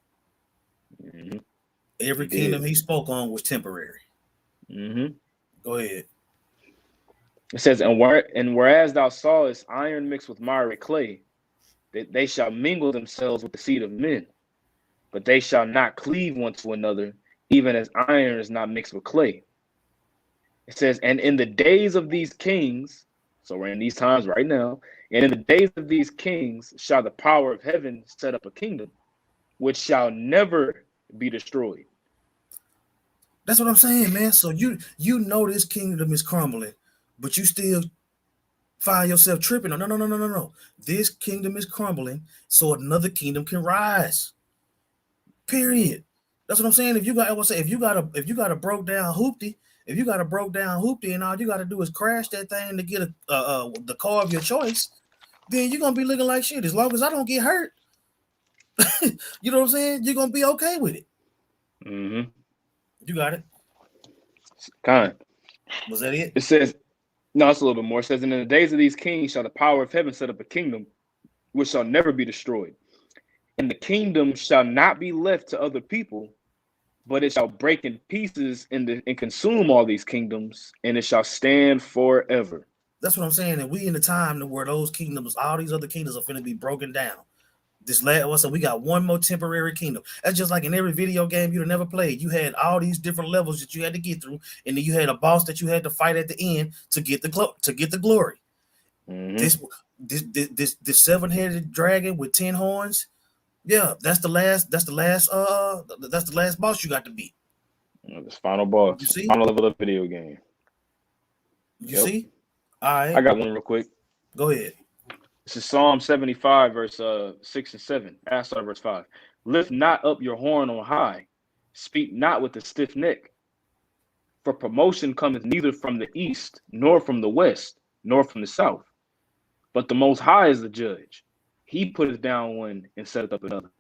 Every kingdom he spoke on was temporary. Go ahead. It says, and whereas thou sawest iron mixed with miry clay, they shall mingle themselves with the seed of men, but they shall not cleave one to another, even as iron is not mixed with clay. It says, and in the days of these kings, so we're in these times right now, and in the days of these kings shall the power of heaven set up a kingdom, which shall never be destroyed. That's what I'm saying, man. So you this kingdom is crumbling, but you still find yourself tripping. No. This kingdom is crumbling, so another kingdom can rise. Period. That's what I'm saying. If you got a broke down hoopty, and all you got to do is crash that thing to get the car of your choice, then you're gonna be looking like shit. As long as I don't get hurt, you know what I'm saying? You're gonna be okay with it. You got it. Kind. Was that it? It says, no, it's a little bit more. It says, in the days of these kings shall the power of heaven set up a kingdom which shall never be destroyed. And the kingdom shall not be left to other people, but it shall break in pieces and consume all these kingdoms, and it shall stand forever. That's what I'm saying. And we in the time where those kingdoms, all these other kingdoms are going to be broken down. We got one more temporary kingdom. That's just like in every video game you'd never played. You had all these different levels that you had to get through, and then you had a boss that you had to fight at the end to get the glory. This 7-headed dragon with 10 horns. Yeah, that's the last boss you got to beat. This final boss. You see? Final level of video game. You see? All right. I got one real quick. Go ahead. This is Psalm 75, verse 6 and 7. Start verse 5. Lift not up your horn on high. Speak not with a stiff neck. For promotion cometh neither from the east, nor from the west, nor from the south. But the Most High is the judge. He putteth down one and setteth up another.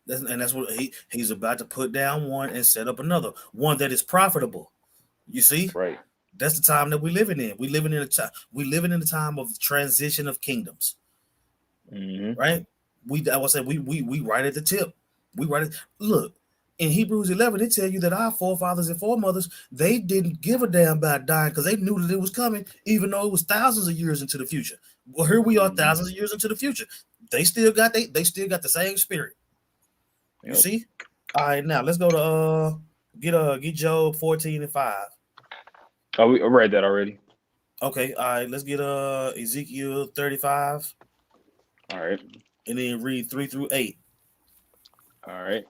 That's what he's about to put down one and set up another. One that is profitable. You see? Right. That's the time that we're living in. We're living in a time of transition of kingdoms. Right? I would say we right at the tip. Look, in Hebrews 11, they tell you that our forefathers and foremothers, they didn't give a damn about dying because they knew that it was coming, even though it was thousands of years into the future. Well, here we are, thousands of years into the future. they still got the same spirit. You Yep. see? All right, now let's go to get Job 14:5. Oh, I read that already. Okay, all right, let's get Ezekiel 35 All right. and then read 3 through 8. All right.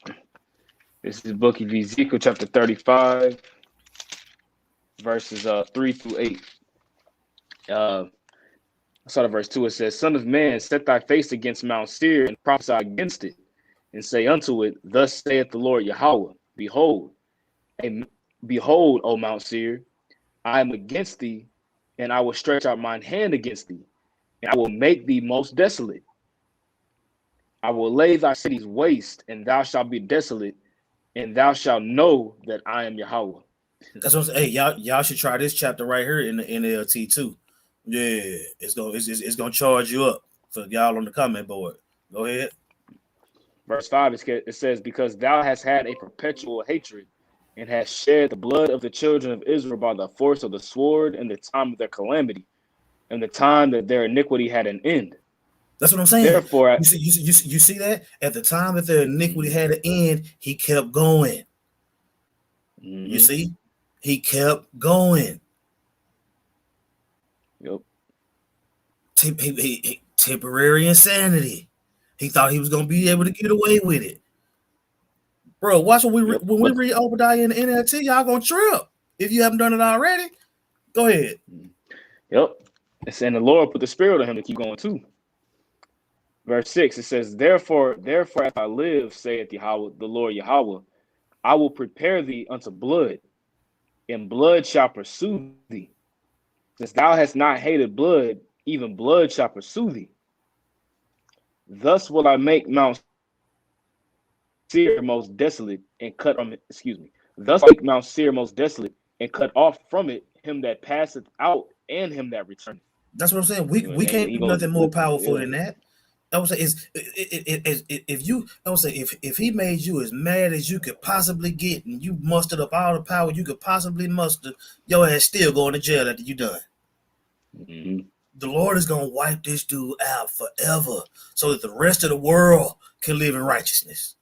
This is the book of Ezekiel, chapter 35, verses 3 through 8. I saw the verse 2. It says, Son of man, set thy face against Mount Seir and prophesy against it, and say unto it, Thus saith the Lord Yahweh, behold, O Mount Seir, I am against thee, and I will stretch out mine hand against thee, and I will make thee most desolate. I will lay thy cities waste, and thou shalt be desolate, and thou shalt know that I am Yahweh. That's what I'm saying. Hey, y'all should try this chapter right here in the NLT too. Yeah, it's gonna charge you up for y'all on the comment board. Go ahead. Verse 5, it says, Because thou hast had a perpetual hatred, and hast shed the blood of the children of Israel by the force of the sword in the time of their calamity, and the time that their iniquity had an end. That's what I'm saying. Therefore, you see that at the time that their iniquity had an end, he kept going. You see, he kept going. Yep. Temporary insanity. He thought he was gonna be able to get away with it, bro. Watch when we read Obadiah in the NLT, y'all gonna trip if you haven't done it already. Go ahead. Yep. It's saying the Lord put the spirit on him to keep going too. Verse 6, it says, Therefore, as I live, saith Yahweh, the Lord Yahweh, I will prepare thee unto blood, and blood shall pursue thee. Since thou hast not hated blood, even blood shall pursue thee. Thus will I make Mount Seir most desolate and cut from it. Thus make Mount Seir most desolate and cut off from it him that passeth out and him that returneth. That's what I'm saying. We can't do nothing more powerful than that. I would say if he made you as mad as you could possibly get, and you mustered up all the power you could possibly muster, your ass still going to jail after you done. The Lord is gonna wipe this dude out forever, so that the rest of the world can live in righteousness.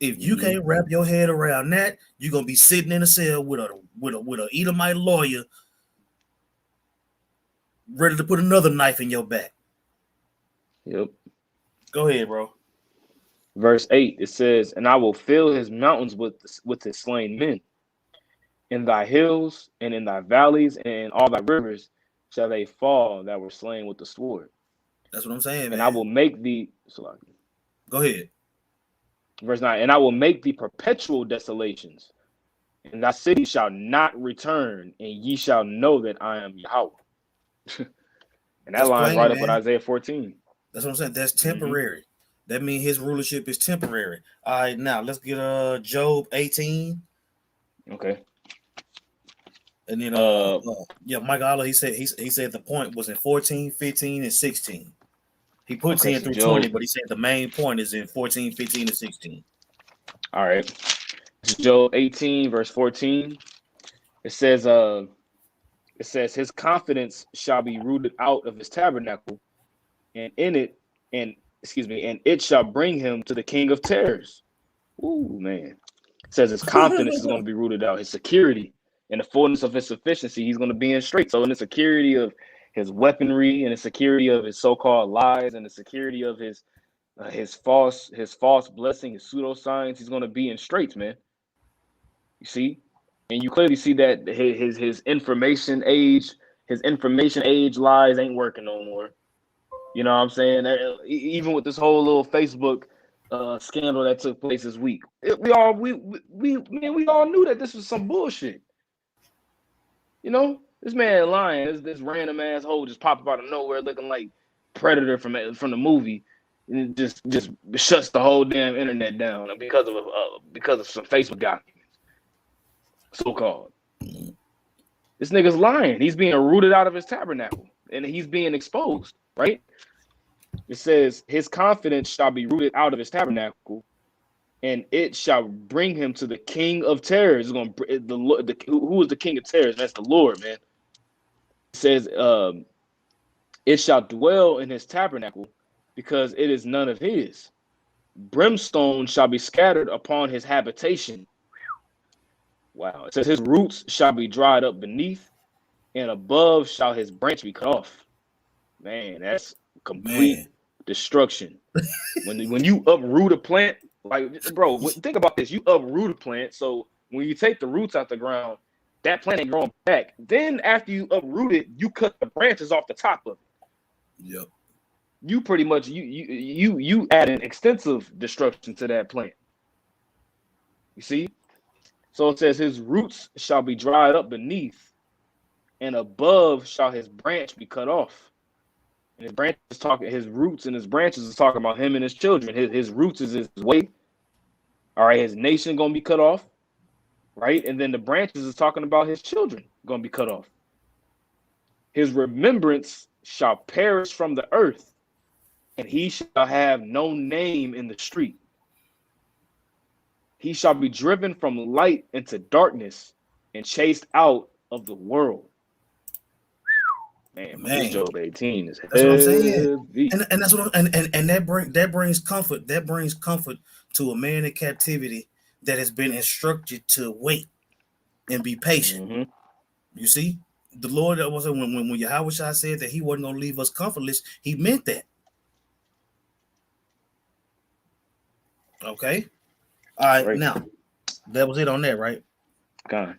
If you can't wrap your head around that, you're gonna be sitting in a cell with a Edomite lawyer, ready to put another knife in your back. Yep. Go ahead, bro. Verse 8, it says, And I will fill his mountains with his slain men. In thy hills and in thy valleys and in all thy rivers shall they fall that were slain with the sword. That's what I'm saying, man. And I will make thee... Go ahead. Verse 9, And I will make thee perpetual desolations, and thy city shall not return, and ye shall know that I am Yahweh. And that lines right up with Isaiah 14. That's what I'm saying. That's temporary. That means his rulership is temporary. All right, now let's get Job 18. Okay. And then Mike Allah, he said the point was in 14, 15, and 16. He put 10 through 20, but he said the main point is in 14, 15, and 16. All right. Job 18, verse 14. It says, his confidence shall be rooted out of his tabernacle, and it shall bring him to the king of terrors. Ooh, man. It says his confidence is going to be rooted out, his security, and the fullness of his sufficiency, he's going to be in straight. So in the security of his weaponry, and the security of his so-called lies, and the security of his false blessing, his pseudoscience, he's going to be in straits, man. You see? And you clearly see that his information age lies ain't working no more. You know what I'm saying? Even with this whole little Facebook scandal that took place this week, we all knew that this was some bullshit. You know, this man lying. This random asshole just popped out of nowhere, looking like Predator from the movie, and it just shuts the whole damn internet down because of some Facebook documents. So-called. This nigga's lying. He's being rooted out of his tabernacle, and he's being exposed, right? It says, his confidence shall be rooted out of his tabernacle, and it shall bring him to the king of terrors. Who is the king of terrors? That's the Lord, man. It says, it shall dwell in his tabernacle, because it is none of his. Brimstone shall be scattered upon his habitation. Wow. It says his roots shall be dried up beneath, and above shall his branch be cut off. Man, that's complete Man, destruction. When you uproot a plant, like bro, think about this. You uproot a plant, so when you take the roots out the ground, that plant ain't growing back. Then after you uproot it, you cut the branches off the top of it. yep. You pretty much you add an extensive destruction to that plant. You see? So it says his roots shall be dried up beneath, and above shall his branch be cut off. And his branches talking, his roots and his branches is talking about him and his children. His roots is his way. All right, his nation gonna be cut off, right? And then the branches is talking about his children gonna be cut off. His remembrance shall perish from the earth, and he shall have no name in the street. He shall be driven from light into darkness and chased out of the world. Man, this Job 18 is heavy. That's what I'm saying. And that's what and that brings comfort. That brings comfort to a man in captivity that has been instructed to wait and be patient. Mm-hmm. You see, the Lord that was when Yahweh Shai said that he wasn't gonna leave us comfortless, he meant that. Okay. All right, now that was it on that, right? God.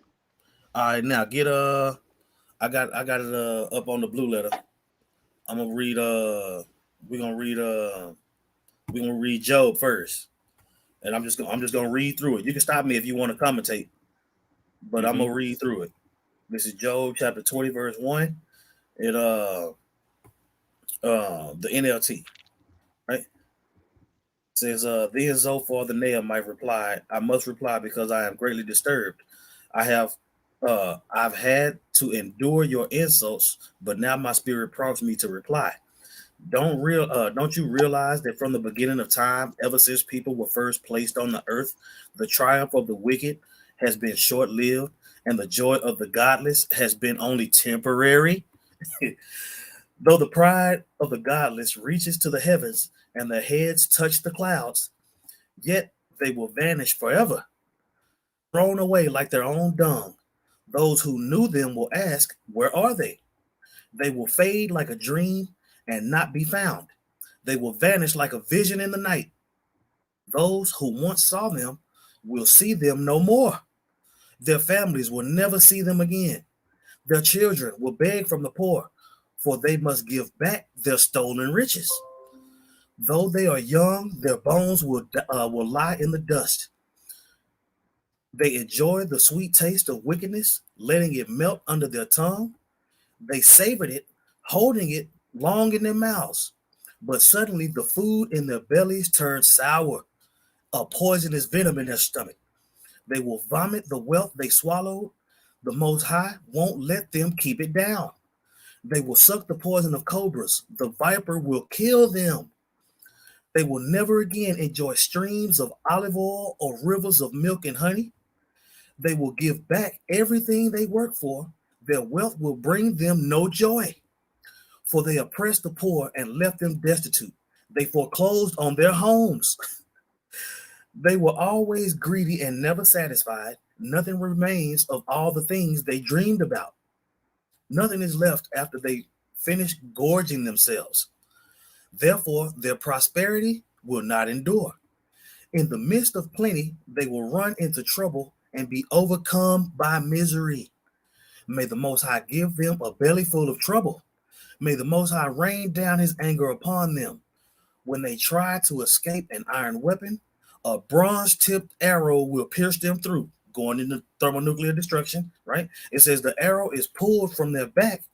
All right, now get I got it up on the blue letter. I'm gonna read we're gonna read Job first. And I'm just gonna read through it. You can stop me if you want to commentate, but I'm gonna read through it. This is Job chapter 20, verse 1. It the NLT, right? It says, then Zophar the Naamite replied, I must reply because I am greatly disturbed. I've had to endure your insults, but now my spirit prompts me to reply. Don't you realize that from the beginning of time, ever since people were first placed on the earth, the triumph of the wicked has been short-lived, and the joy of the godless has been only temporary? Though the pride of the godless reaches to the heavens and their heads touch the clouds, yet they will vanish forever, thrown away like their own dung. Those who knew them will ask, where are they? They will fade like a dream and not be found. They will vanish like a vision in the night. Those who once saw them will see them no more. Their families will never see them again. Their children will beg from the poor, for they must give back their stolen riches. Though they are young, their bones will lie in the dust. They enjoy the sweet taste of wickedness, letting it melt under their tongue. They savored it, holding it long in their mouths. But suddenly the food in their bellies turns sour, a poisonous venom in their stomach. They will vomit the wealth they swallowed. The Most High won't let them keep it down. They will suck the poison of cobras. The viper will kill them. They will never again enjoy streams of olive oil or rivers of milk and honey. They will give back everything they work for. Their wealth will bring them no joy, for they oppressed the poor and left them destitute. They foreclosed on their homes. They were always greedy and never satisfied. Nothing remains of all the things they dreamed about. Nothing is left after they finish gorging themselves. Therefore, their prosperity will not endure. In the midst of plenty, they will run into trouble and be overcome by misery. May the Most High give them a belly full of trouble. May the Most High rain down his anger upon them. When they try to escape an iron weapon, a bronze-tipped arrow will pierce them through, going into thermonuclear destruction, right? It says the arrow is pulled from their back,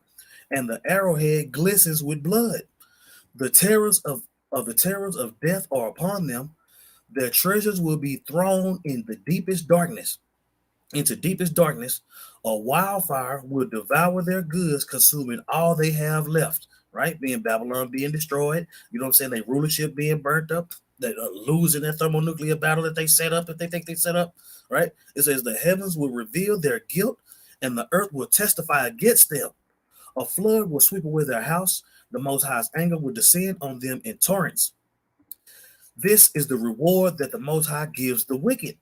and the arrowhead glistens with blood. The terrors of death are upon them. Their treasures will be thrown in the deepest darkness. Into deepest darkness, a wildfire will devour their goods, consuming all they have left, right? Being Babylon being destroyed, you know what I'm saying? Their rulership being burnt up, they losing their thermonuclear battle that they set up, that they think they set up, right? It says the heavens will reveal their guilt and the earth will testify against them. A flood will sweep away their house. The Most High's anger will descend on them in torrents. This is the reward that the Most High gives the wicked.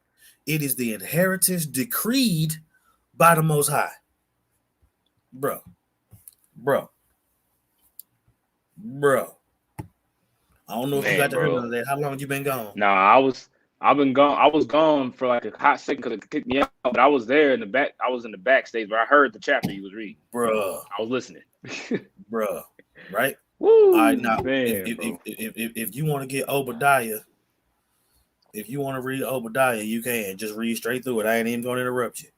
It is the inheritance decreed by the Most High. Bro, bro, bro. I don't know if you got Man, to hear none bro. of that. How long you been gone? Nah, I've been gone. I was gone for like a hot second because it kicked me out. But I was there in the back. I was in the backstage, but I heard the chapter you was reading. Bruh, I was listening. bruh, right? Woo, All right, now man, bro. if you want to get Obadiah, if you want to read Obadiah, you can just read straight through it. I ain't even gonna interrupt you.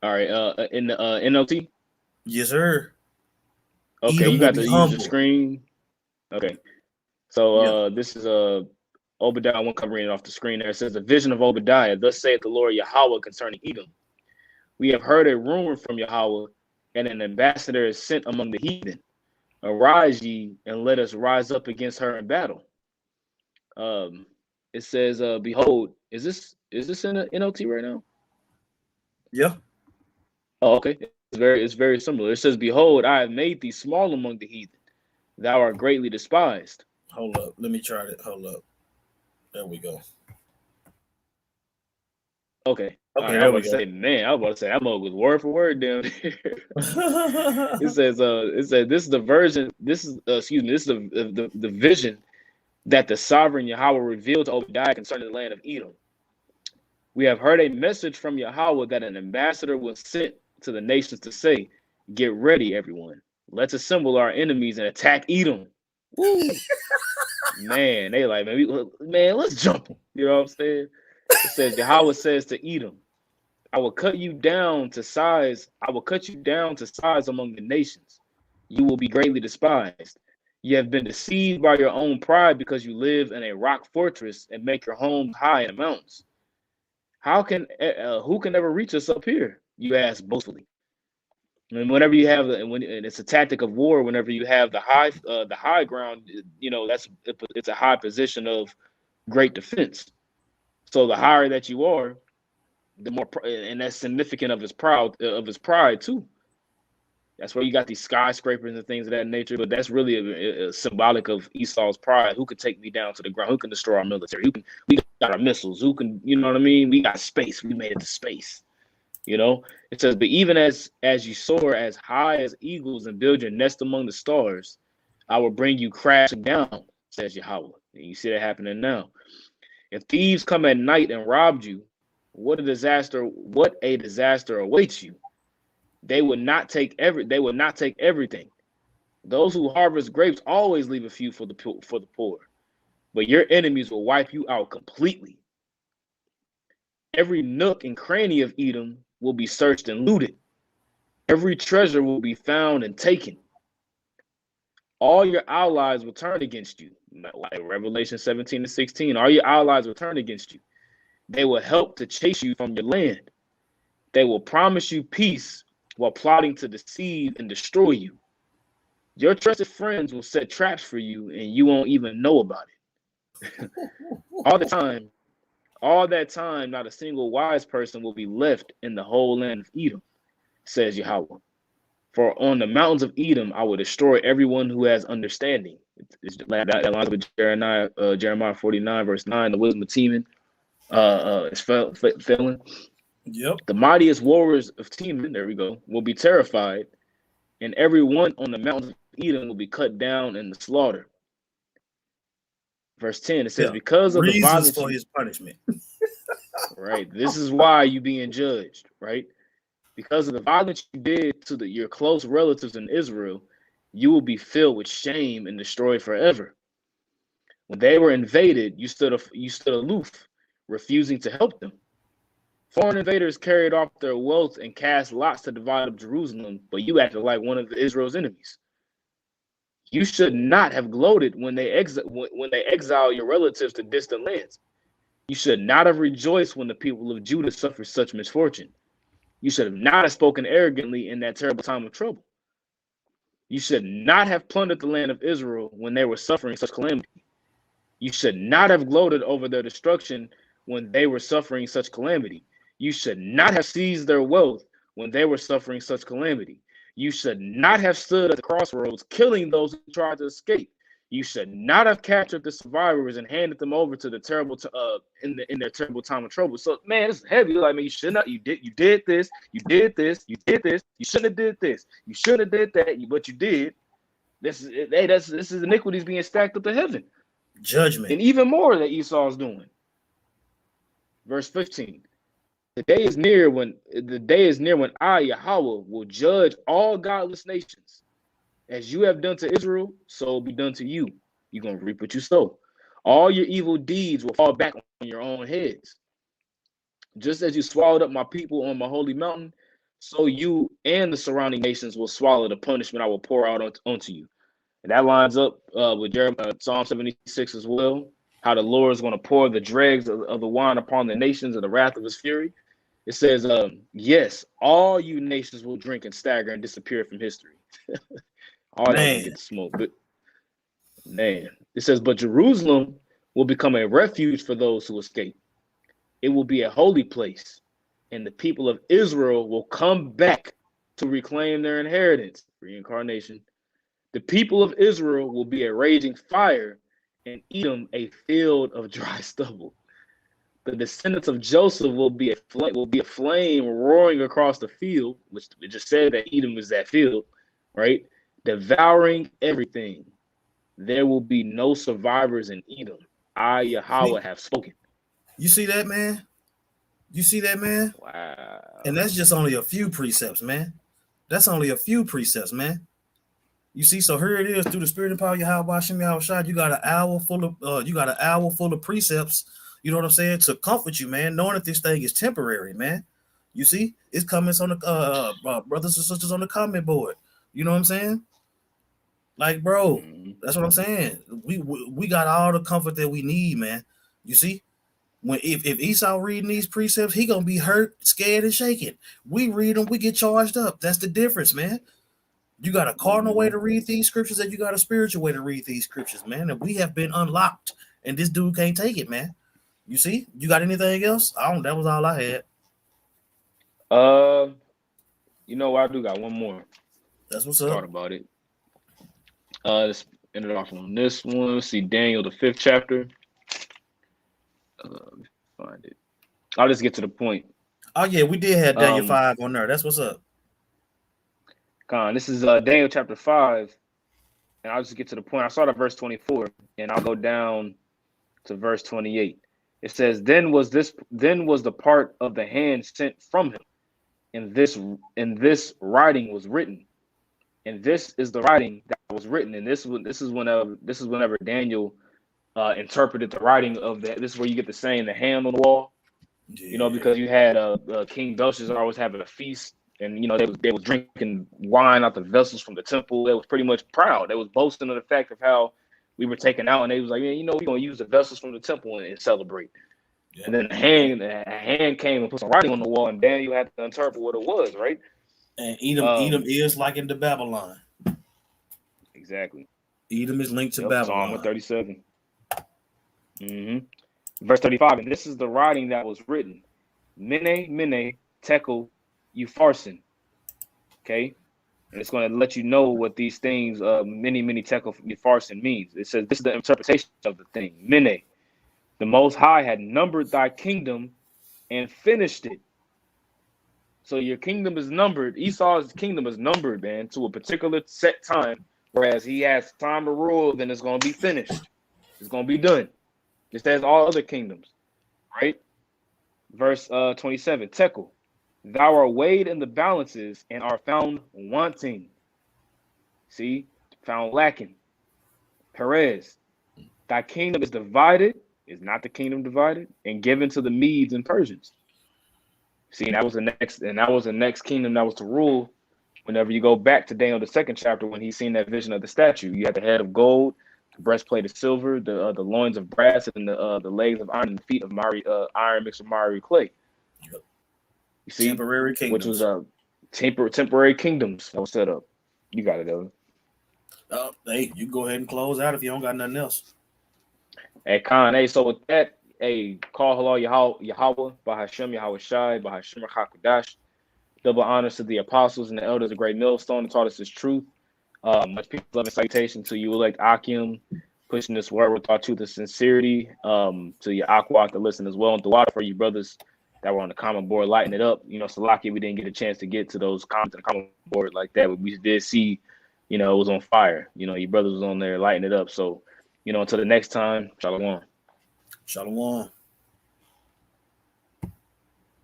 All right, in the NLT. Yes, sir. Okay, you Edom will got be to use the humble. screen. Okay, so Yeah. this is Obadiah. One covering off the screen there. It says the vision of Obadiah. Thus saith the Lord Yahweh concerning Edom. We have heard a rumor from Yahweh, and an ambassador is sent among the heathen. Arise ye, and let us rise up against her in battle. It says, behold, is this in the NLT right now? Yeah. Oh, okay. It's very similar. It says, behold, I have made thee small among the heathen. Thou art greatly despised. Hold up. Let me try it. Hold up. There we go. Okay. All Okay, right. there we go. I was about to say that mug was word for word down here. It says, this is the version, this is excuse me, this is the vision that the sovereign Yahweh revealed to Obadiah concerning the land of Edom. We have heard a message from Yahweh that an ambassador was sent to the nations to say, get ready, everyone. Let's assemble our enemies and attack Edom. Woo! Man, they like, man, let's jump. You know what I'm saying? It says, Yahweh says to Edom, I will cut you down to size. I will cut you down to size among the nations. You will be greatly despised. You have been deceived by your own pride because you live in a rock fortress and make your home high in the mountains. How can who can ever reach us up here? You ask boastfully. And whenever you have and it's a tactic of war, whenever you have the high ground, you know it's a high position of great defense. So the higher that you are, the more, and that's significant of his pride too. That's where you got these skyscrapers and things of that nature. But that's really a symbolic of Esau's pride. Who could take me down to the ground? Who can destroy our military? We got our missiles. Who can, you know what I mean? We got space. We made it to space. You know, it says, but even as you soar as high as eagles and build your nest among the stars, I will bring you crashing down, says Yahweh. And you see that happening now. If thieves come at night and robbed you, what a disaster awaits you. They would not take everything. Those who harvest grapes always leave a few for the poor, but your enemies will wipe you out completely. Every nook and cranny of Edom will be searched and looted. Every treasure will be found and taken. All your allies will turn against you. Like Revelation 17-16, all your allies will turn against you. They will help to chase you from your land. They will promise you peace while plotting to deceive and destroy you. Your trusted friends will set traps for you and you won't even know about it. all that time, not a single wise person will be left in the whole land of Edom, says Yahweh. For on the mountains of Edom, I will destroy everyone who has understanding. That lines with Jeremiah 49, verse 9, the wisdom of Teman is failing. Yep. The mightiest warriors of Teman, there we go, will be terrified, and everyone on the mountains of Edom will be cut down in the slaughter. Verse 10, it says, because of the Reasons violence for his punishment. right, this is why you being judged, right? Because of the violence you did to your close relatives in Israel, you will be filled with shame and destroyed forever. When they were invaded, you stood aloof, refusing to help them. Foreign invaders carried off their wealth and cast lots to divide up Jerusalem, but you acted like one of Israel's enemies. You should not have gloated when they exile your relatives to distant lands. You should not have rejoiced when the people of Judah suffered such misfortune. You should not have spoken arrogantly in that terrible time of trouble. You should not have plundered the land of Israel when they were suffering such calamity. You should not have gloated over their destruction when they were suffering such calamity. You should not have seized their wealth when they were suffering such calamity. You should not have stood at the crossroads, killing those who tried to escape. You should not have captured the survivors and handed them over to the terrible in their terrible time of trouble. So, man, it's heavy. Like, man, you should not. You did this. You did this. You did this. You shouldn't have did this. You shouldn't have did that. But you did. This is iniquities being stacked up to heaven. Judgment. And even more that Esau is doing. Verse 15. The day is near when I, Yahweh, will judge all godless nations. As you have done to Israel, so will be done to you. You're going to reap what you sow. All your evil deeds will fall back on your own heads. Just as you swallowed up my people on my holy mountain, so you and the surrounding nations will swallow the punishment I will pour out onto you. And that lines up with Psalm 76 as well, how the Lord is going to pour the dregs of the wine upon the nations of the wrath of his fury. It says, yes, all you nations will drink and stagger and disappear from history. All y'all gonna get the smoke. But man, it says, but Jerusalem will become a refuge for those who escape. It will be a holy place, and the people of Israel will come back to reclaim their inheritance. Reincarnation. The people of Israel will be a raging fire, and Edom a field of dry stubble. The descendants of Joseph will be a flame roaring across the field, which it just said that Edom is that field, right? Devouring everything. There will be no survivors in Edom. I, Yahweh, have spoken. You see that, man? You see that, man? Wow. And that's just only a few precepts, man. That's only a few precepts, man. You see, so here it is through the spirit and power of Yahweh Hashem Yahushua. You got an hour full of precepts. You know what I'm saying? To comfort you, man, knowing that this thing is temporary, man. You see, it's comments on the brothers and sisters on the comment board. You know what I'm saying? Like, bro, that's what I'm saying. We got all the comfort that we need, man. You see, when if Esau reading these precepts, he gonna be hurt, scared, and shaken. We read them, we get charged up. That's the difference, man. You got a cardinal way to read these scriptures, and you got a spiritual way to read these scriptures, man. And we have been unlocked, and this dude can't take it, man. You see, you got anything else? That was all I had. You know, I do got one more. That's what's up. Thought about it. Let's end it off on this one. Let's see, Daniel, the 5th chapter. Let me find it. I'll just get to the point. Oh yeah, we did have Daniel 5 on there. That's what's up. This is Daniel chapter 5, and I'll just get to the point. I start at verse 24, and I'll go down to verse 28. It says, Then was the part of the hand sent from him, and this writing was written. And this is the writing that was written. And this is whenever Daniel interpreted the writing of that. This is where you get the saying, the hand on the wall. Yeah. You know, because you had King Belshazzar always having a feast, and you know they was drinking wine out the vessels from the temple. They was pretty much proud. They was boasting of the fact of how we were taken out, and they was like, yeah, you know, we're gonna use the vessels from the temple and celebrate. Yeah. And then a hand came and put some writing on the wall, and Daniel had to interpret what it was, right? And Edom is like into Babylon. Exactly. Edom is linked to Babylon. Psalm 137. Verse 35. And this is the writing that was written. Mene, mene, tekel, upharsin. Okay? And it's going to let you know what these things, many, many tekel, upharsin means. It says this is the interpretation of the thing. Mene. The Most High had numbered thy kingdom and finished it. So your kingdom is numbered. Esau's kingdom is numbered, man, to a particular set time. Whereas he has time to rule, then it's going to be finished. It's going to be done. Just as all other kingdoms, right? Verse 27, Tekel, thou art weighed in the balances and are found wanting. See, found lacking. Perez, thy kingdom is divided, is not the kingdom divided, and given to the Medes and Persians. See, and that was the next kingdom that was to rule. Whenever you go back to Daniel, the 2nd chapter, when he's seen that vision of the statue, you had the head of gold, the breastplate of silver, the loins of brass, and the legs of iron, and the feet of iron mixed with miry clay. You see, temporary kingdoms, which was temporary kingdoms that was set up. You got it, Evan. Hey, you go ahead and close out if you don't got nothing else. Hey, Khan. Hey, so with that, call hello Yahweh, by Hashem Yahweh Shai, by Hashem HaKadosh. Double honors to the apostles and the elders, a great millstone that taught us this truth. Much peace, love, and salutation to you, elect Akim, pushing this word with our truth and sincerity. To your Aqua to listen as well, and the water for you brothers that were on the comment board, lighting it up. You know, Salaki, we didn't get a chance to get to those comments on the comment board like that, but we did see, you know, it was on fire. You know, your brothers was on there lighting it up. So, you know, until the next time, shalom. Shalom.